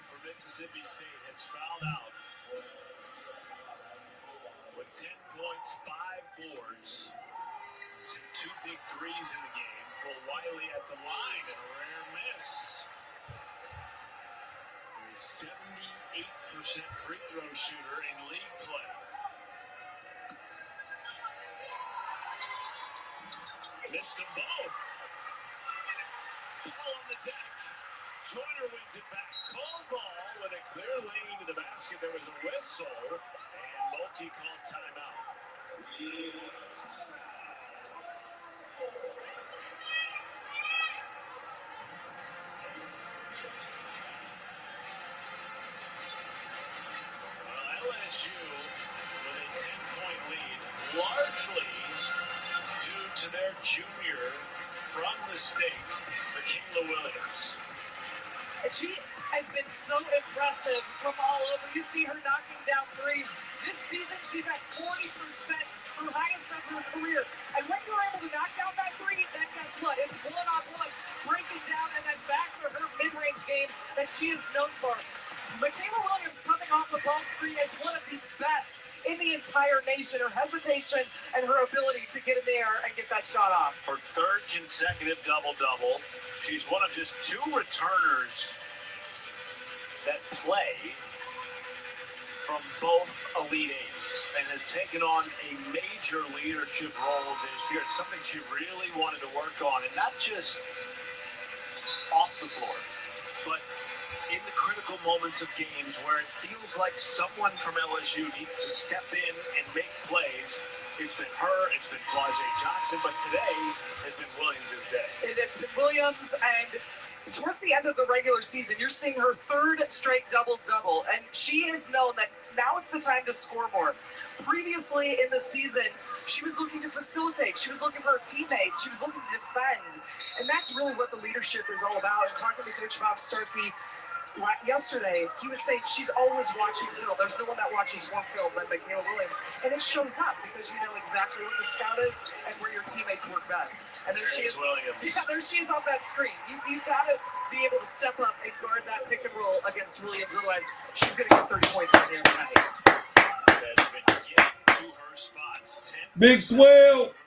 for Mississippi State, has fouled out with 10 points, 5 boards. He's hit 2 big threes in the game. Full Wiley at the line and a rare miss. 78% free throw shooter in league play. Missed them both. Ball on the deck. Joyner wins it back. Koval with a clear lane to the basket. There was a whistle, and Mulkey called timeout. LSU with a 10-point lead, largely due to their junior from the state, Michaela Williams. And she has been so impressive from all over. You see her knocking down threes. This season, she's at 40%, her highest of her career. And when you're able to knock down that three, then guess what? It's one-on-one, breaking down, and then back to her mid-range game that she is known for. Michaela Williams coming off the ball screen is one of the best in the entire nation. Her hesitation and her ability to get in the air and get that shot off. Her 3rd consecutive double-double. She's one of just 2 returners that play from both Elite Eights and has taken on a major leadership role this year. It's something she really wanted to work on, and not just off the floor, but in the critical moments of games where it feels like someone from LSU needs to step in and make plays. It's been her, it's been Flau'jae Johnson, but today has been Williams' day. It's been Williams, and towards the end of the regular season, you're seeing her third straight double-double, and she has known that now it's the time to score more. Previously in the season, she was looking to facilitate. She was looking for her teammates. She was looking to defend, and that's really what the leadership is all about. And talking to Coach Bob Starkey yesterday, he was saying she's always watching film. There's no one that watches more film than Michaela Williams, and it shows up because you know exactly what the scout is and where your teammates work best. And there she is. Yeah, there she is off that screen. You've got to be able to step up and guard that pick and roll against Williams. Otherwise, she's going to get 30 points in here tonight. Big 12.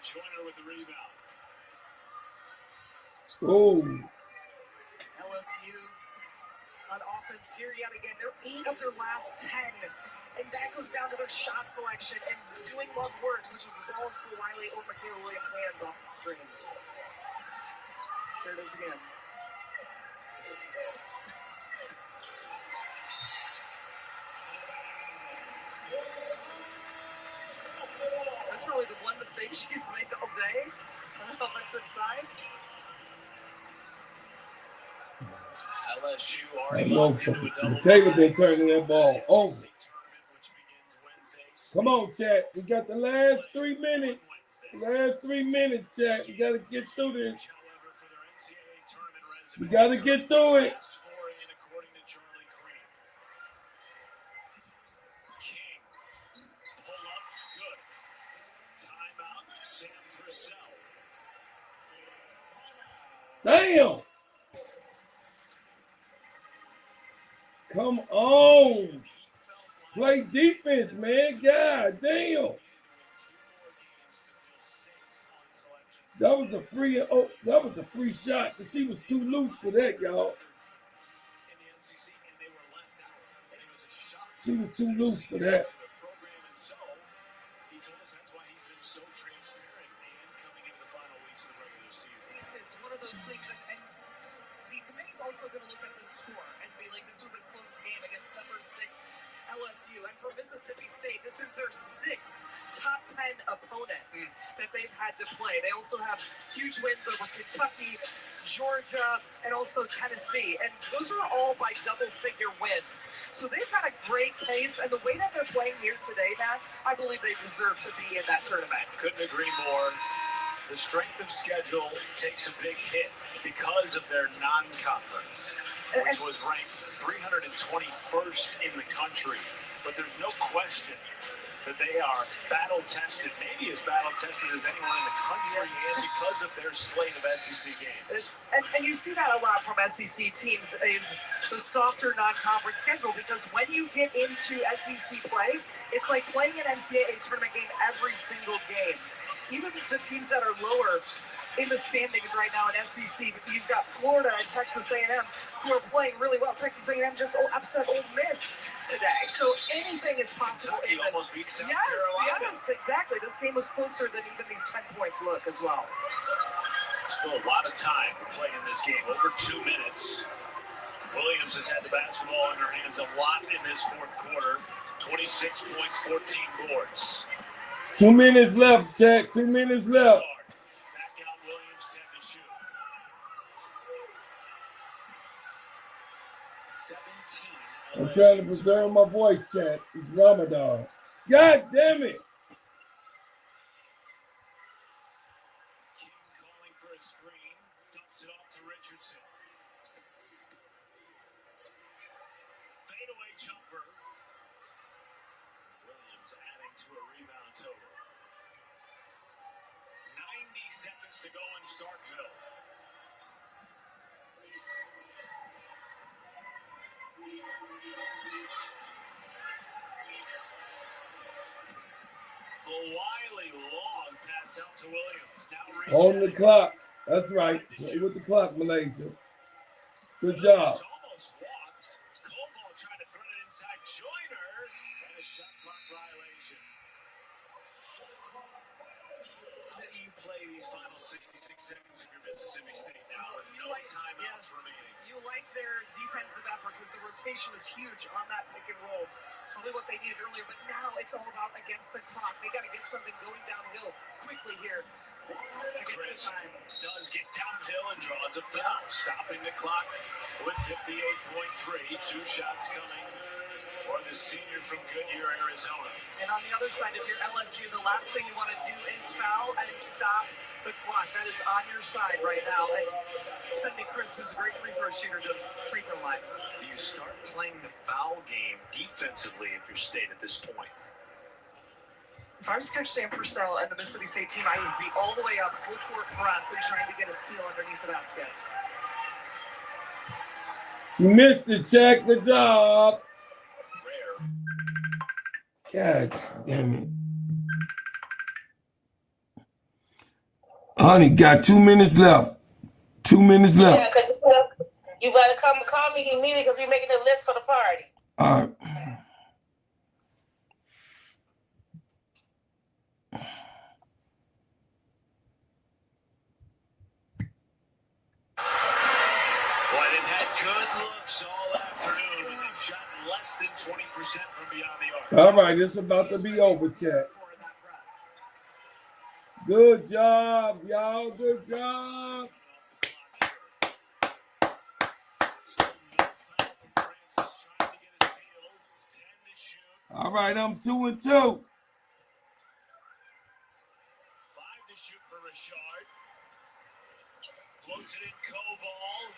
Joyner with the rebound. Oh. LSU on offense here yet again. They're 8 of their last 10. And that goes down to their shot selection and doing what works, which is the ball for Wiley or Michaela Williams' hands off the screen. There it is again. That's probably the one mistake she's made all day on the offensive side. LSU I already know locked into a double. Taylor been turning that ball over. Come on, chat. We got the last 3 minutes. Last 3 minutes, chat. We got to get through this. We got to get through it. Damn. Come on. Play defense, man. God damn. That was a free shot. She was too loose for that, y'all. She was too loose for that. Also going to look at the score and be like, this was a close game against number 6 LSU. And for Mississippi State, this is their 6th top 10 opponent that they've had to play. They also have huge wins over Kentucky, Georgia, and also Tennessee. And those are all by double-figure wins. So they've got a great case. And the way that they're playing here today, Matt, I believe they deserve to be in that tournament. Couldn't agree more. The strength of schedule takes a big hit because of their non-conference, which was ranked 321st in the country. But there's no question that they are battle-tested, maybe as battle-tested as anyone in the country, and because of their slate of SEC games. And you see that a lot from SEC teams, is the softer non-conference schedule, because when you get into SEC play, it's like playing an NCAA tournament game every single game. Even the teams that are lower in the standings right now in SEC, you've got Florida and Texas A&M who are playing really well. Texas A&M just upset Ole Miss today. So anything is possible in this. Almost beat South Carolina. Yes, exactly. This game was closer than even these 10 points look as well. Still a lot of time to play in this game. Over 2 minutes. Williams has had the basketball in her hands a lot in this fourth quarter. 26 points, 14 boards. 2 minutes left, chat. 2 minutes left. I'm trying to preserve my voice, chat. It's Ramadan. God damn it. King calling for a screen. Dumps it off to Richardson. Fadeaway jumper. Williams adding to a rebound total. 90 seconds to go in Starkville. For Wiley, pass out to Williams. Now On the clock. That's right. Play with the clock, Malaysia. Good job. Almost walked. Koval trying to thread it inside Joyner. And a shot clock violation. That you play these final 66 seconds of your Mississippi State now with no timeouts remaining. You like their defensive effort because the rotation is huge on that pick and roll. Probably what they needed earlier, but now it's all about against the clock. They got to get something going downhill quickly here. Chris does get downhill and draws a foul, stopping the clock with 58.3. 2 shots coming for the senior from Goodyear, Arizona. And on the other side, if you're LSU, the last thing you want to do is foul and stop the clock. That is on your side right now. And sending Chris, who's a great free throw shooter, to the free throw line. Do you start playing the foul game defensively if you're State at this point? If I was Coach Sam Purcell and the Mississippi State team, I would be all the way up, full court press, and trying to get a steal underneath the basket. She missed the check. Good job. God damn it. Honey, got 2 minutes left. 2 minutes left. Yeah, because you better come and call me immediately because we're making a list for the party. All right. Well, they've had good looks all afternoon, and they've shot less than 20% from beyond the arc. All right, it's about to be over, chat. Good job, y'all. Good job. All right, I'm 2-2. 5 to shoot for Richard. Floats it in Koval.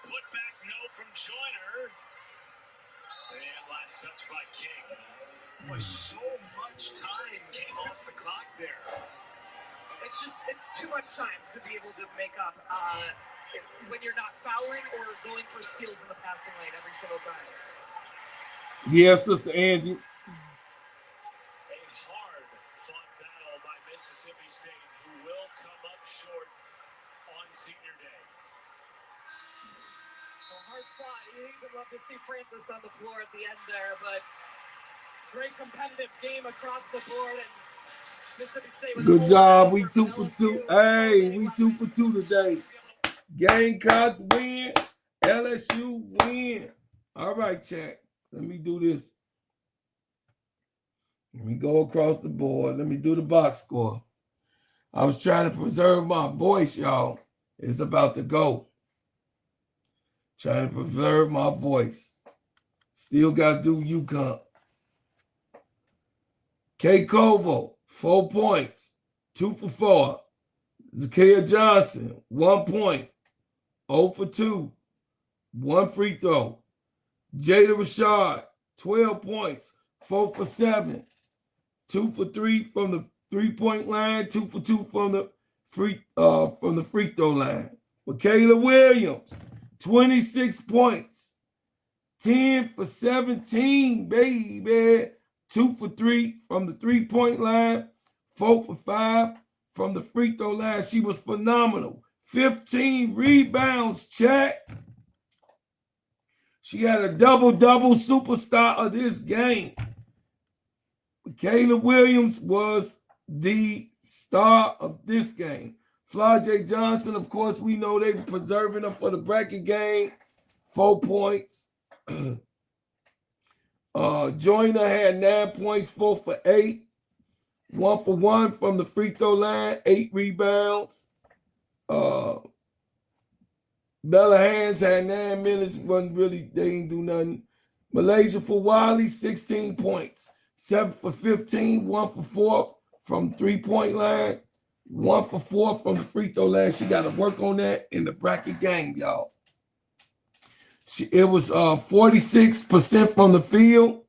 Put back no from Joyner. And last touch by King. Boy, so much time came off the clock there. It's too much time to be able to make up when you're not fouling or going for steals in the passing lane every single time. Yeah, Sister Angie. A hard-fought battle by Mississippi State, who will come up short on Senior Day. Well, hard fought. You even love to see Francis on the floor at the end there, but great competitive game across the board. And Mississippi State with good job. We 2 for 2. Hey, we 2 for 2 today. Gamecocks win. LSU win. All right, chat. Let me do this. Let me go across the board. Let me do the box score. I was trying to preserve my voice, y'all. It's about to go. Trying to preserve my voice. Still got to do UConn. K. Koval, 4 points. 2 for 4. Zakiya Johnson, 1 point. 0 for 2. 1 free throw. Jada Rashad, 12 points, 4 for 7, 2 for 3 from the 3-point line, 2 for 2 from the free throw line. Michaela Williams, 26 points, 10 for 17, baby, 2 for 3 from the 3-point line, 4 for 5 from the free throw line. She was phenomenal. 15 rebounds, chat. She had a double-double, superstar of this game. Michaela Williams was the star of this game. Flajay Johnson, of course, we know they were preserving her for the bracket game. 4 points. Joyner had 9 points, 4 for 8. 1 for 1 from the free throw line, 8 rebounds. Bella Hands had 9 minutes, wasn't really, they didn't do nothing. Malaysia for Wiley, 16 points. 7 for 15, 1 for 4 from 3-point line, 1 for 4 from the free throw line. She got to work on that in the bracket game, y'all. It was 46% from the field,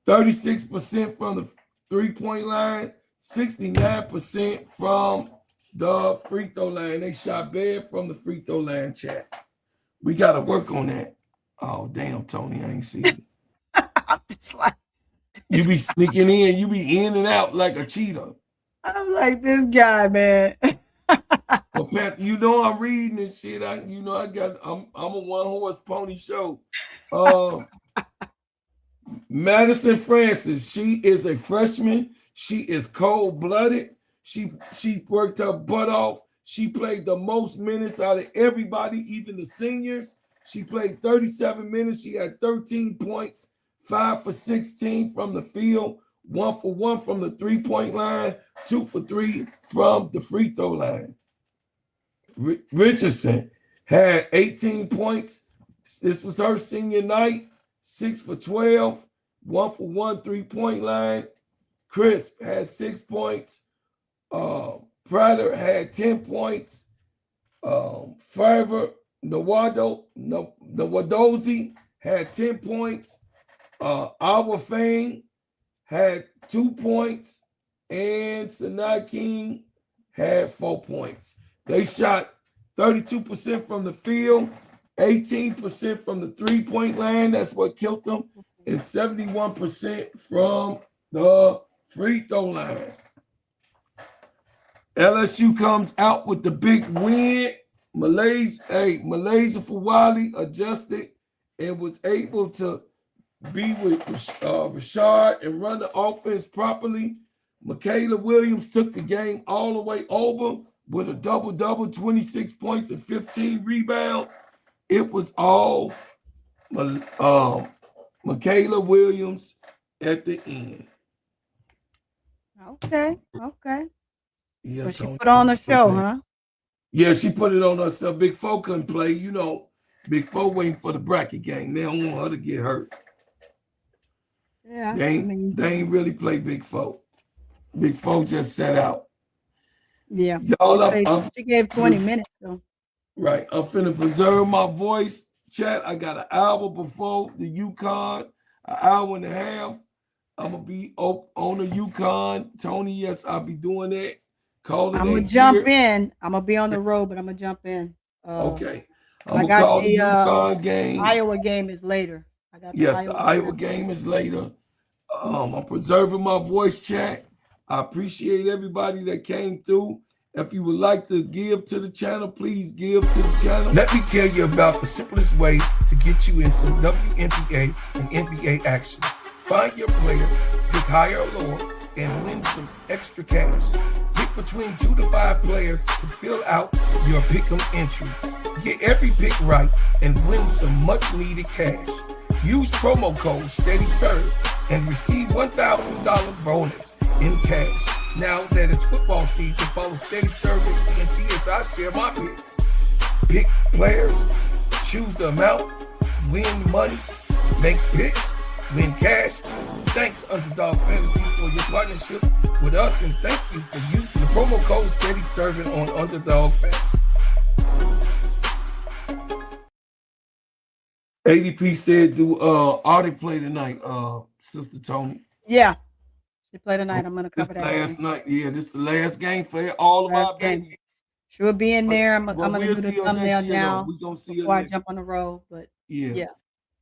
36% from the 3-point line, 69% from the free throw line. They shot bad from the free throw line, chat. We got to work on that. Oh, damn, Tony, I ain't see it. I'm just like, you be sneaking in. You be in and out like a cheetah. I'm like this guy, man. Well, Pat, you know I'm reading this shit. I'm a one-horse pony show. Madison Francis, she is a freshman. She is cold-blooded. She worked her butt off. She played the most minutes out of everybody, even the seniors. She played 37 minutes. She had 13 points, 5 for 16 from the field, 1 for 1 from the three-point line, 2 for 3 from the free throw line. Richardson had 18 points. This was her senior night, 6 for 12, 1 for 1 three-point line. Crisp had 6 points. Prater had 10 points. Nawadozi had 10 points. Our Fang had 2 points. And Sinai King had 4 points. They shot 32% from the field, 18% from the three-point line. That's what killed them. And 71% from the free throw line. LSU comes out with the big win. Malaysia Fawali adjusted and was able to be with Rashard and run the offense properly. Michaela Williams took the game all the way over with a double-double, 26 points and 15 rebounds. It was all Michaela Williams at the end. Okay. Yeah, so she put on a show, huh? Yeah, she put it on herself. Big Four couldn't play. You know, Big Four waiting for the bracket game. They don't want her to get hurt. Yeah. They ain't really play Big Four. Big Four just sat out. Yeah. Y'all, she gave 20 minutes, though. Right. I'm finna preserve my voice. Chat, I got an hour before the UConn, an hour and a half. I'm going to be on the UConn. Tony, yes, I'll be doing that. I'm going to jump in. I'm going to be on the road, but I'm going to jump in. Okay. I got the UConn game. Iowa game is later. The Iowa game is later. I'm preserving my voice, chat. I appreciate everybody that came through. If you would like to give to the channel, please give to the channel. Let me tell you about the simplest way to get you in some WNBA and NBA action. Find your player, pick higher or lower, and win some extra cash. Pick between 2 to 5 players to fill out your pick'em entry. Get every pick right and win some much needed cash. Use promo code SteadyServe and receive $1,000 bonus in cash. Now that it's football season, follow Steady Serve and TNT as I share my picks. Pick players, choose the amount, win money, make picks, win cash. Thanks, Underdog Fantasy, for your partnership with us, and thank you for using the promo code Steady Serving on Underdog Fantasy. ADP said, do Audie play tonight, Sister Tony? Yeah. They play tonight. I'm gonna cover that. Last night, yeah. This is the last game for all of our babies. She'll be in there. I'm gonna do the thumbnail now. We gonna see before I jump on the road, but yeah.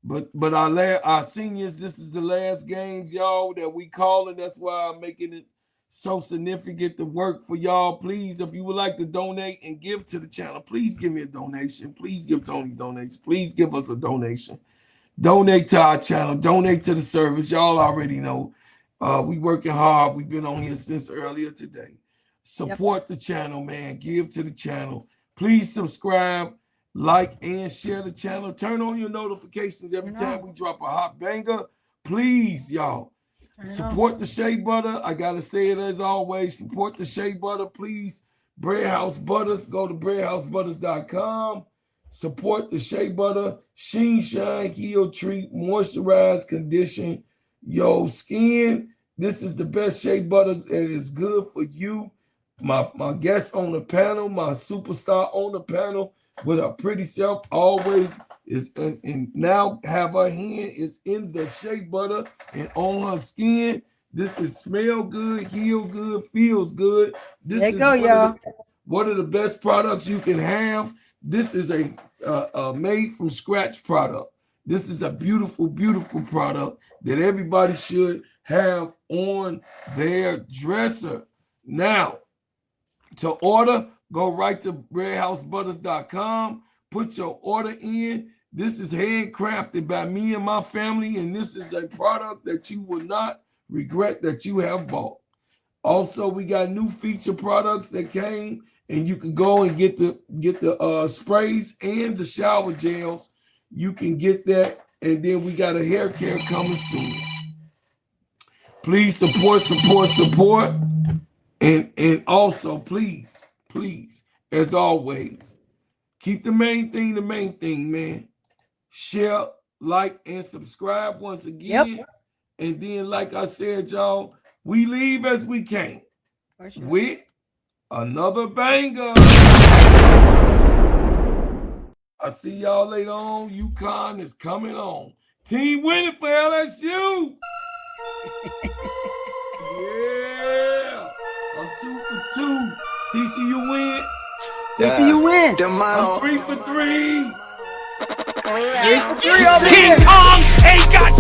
But our seniors, this is the last games, y'all, that we call, and that's why I'm making it so significant to work for y'all. Please, if you would like to donate and give to the channel, please give me a donation. Please give Tony donations. Please give us a donation. Donate to our channel. Donate to the service. Y'all already know. We working hard. We've been on here since earlier today. Support the channel, man. Give to the channel. Please subscribe, like, and share the channel. Turn on your notifications every time we drop a hot banger. Please, y'all. Support the Shea Butter. I got to say it as always. Support the Shea Butter, please. Bread House Butters. Go to breadhousebutters.com. Support the Shea Butter. Sheen, shine, heal, treat, moisturize, condition your skin. This is the best shea butter that is good for you. My guest on the panel, my superstar on the panel with her pretty self always is and now have her hand is in the shea butter and on her skin. This is smell good, heal good, feels good. This is one of the best products you can have. This is a made from scratch product. This is a beautiful, beautiful product that everybody should have on their dresser. Now, to order, go right to breadhousebutters.com. Put your order in. This is handcrafted by me and my family, and this is a product that you will not regret that you have bought. Also, we got new feature products that came, and you can go and get the sprays and the shower gels. You can get that, and then we got a hair care coming soon. Please support, and also please, as always, keep the main thing, man. Share, like, and subscribe once again. Yep. And then, like I said, y'all, we leave as we came with another banger. I see y'all later on. UConn is coming on. Team winning for LSU. Yeah. I'm 2 for 2. TCU win. TCU win. I'm 3 for 3. 3 for 3 over King here. Kong ain't got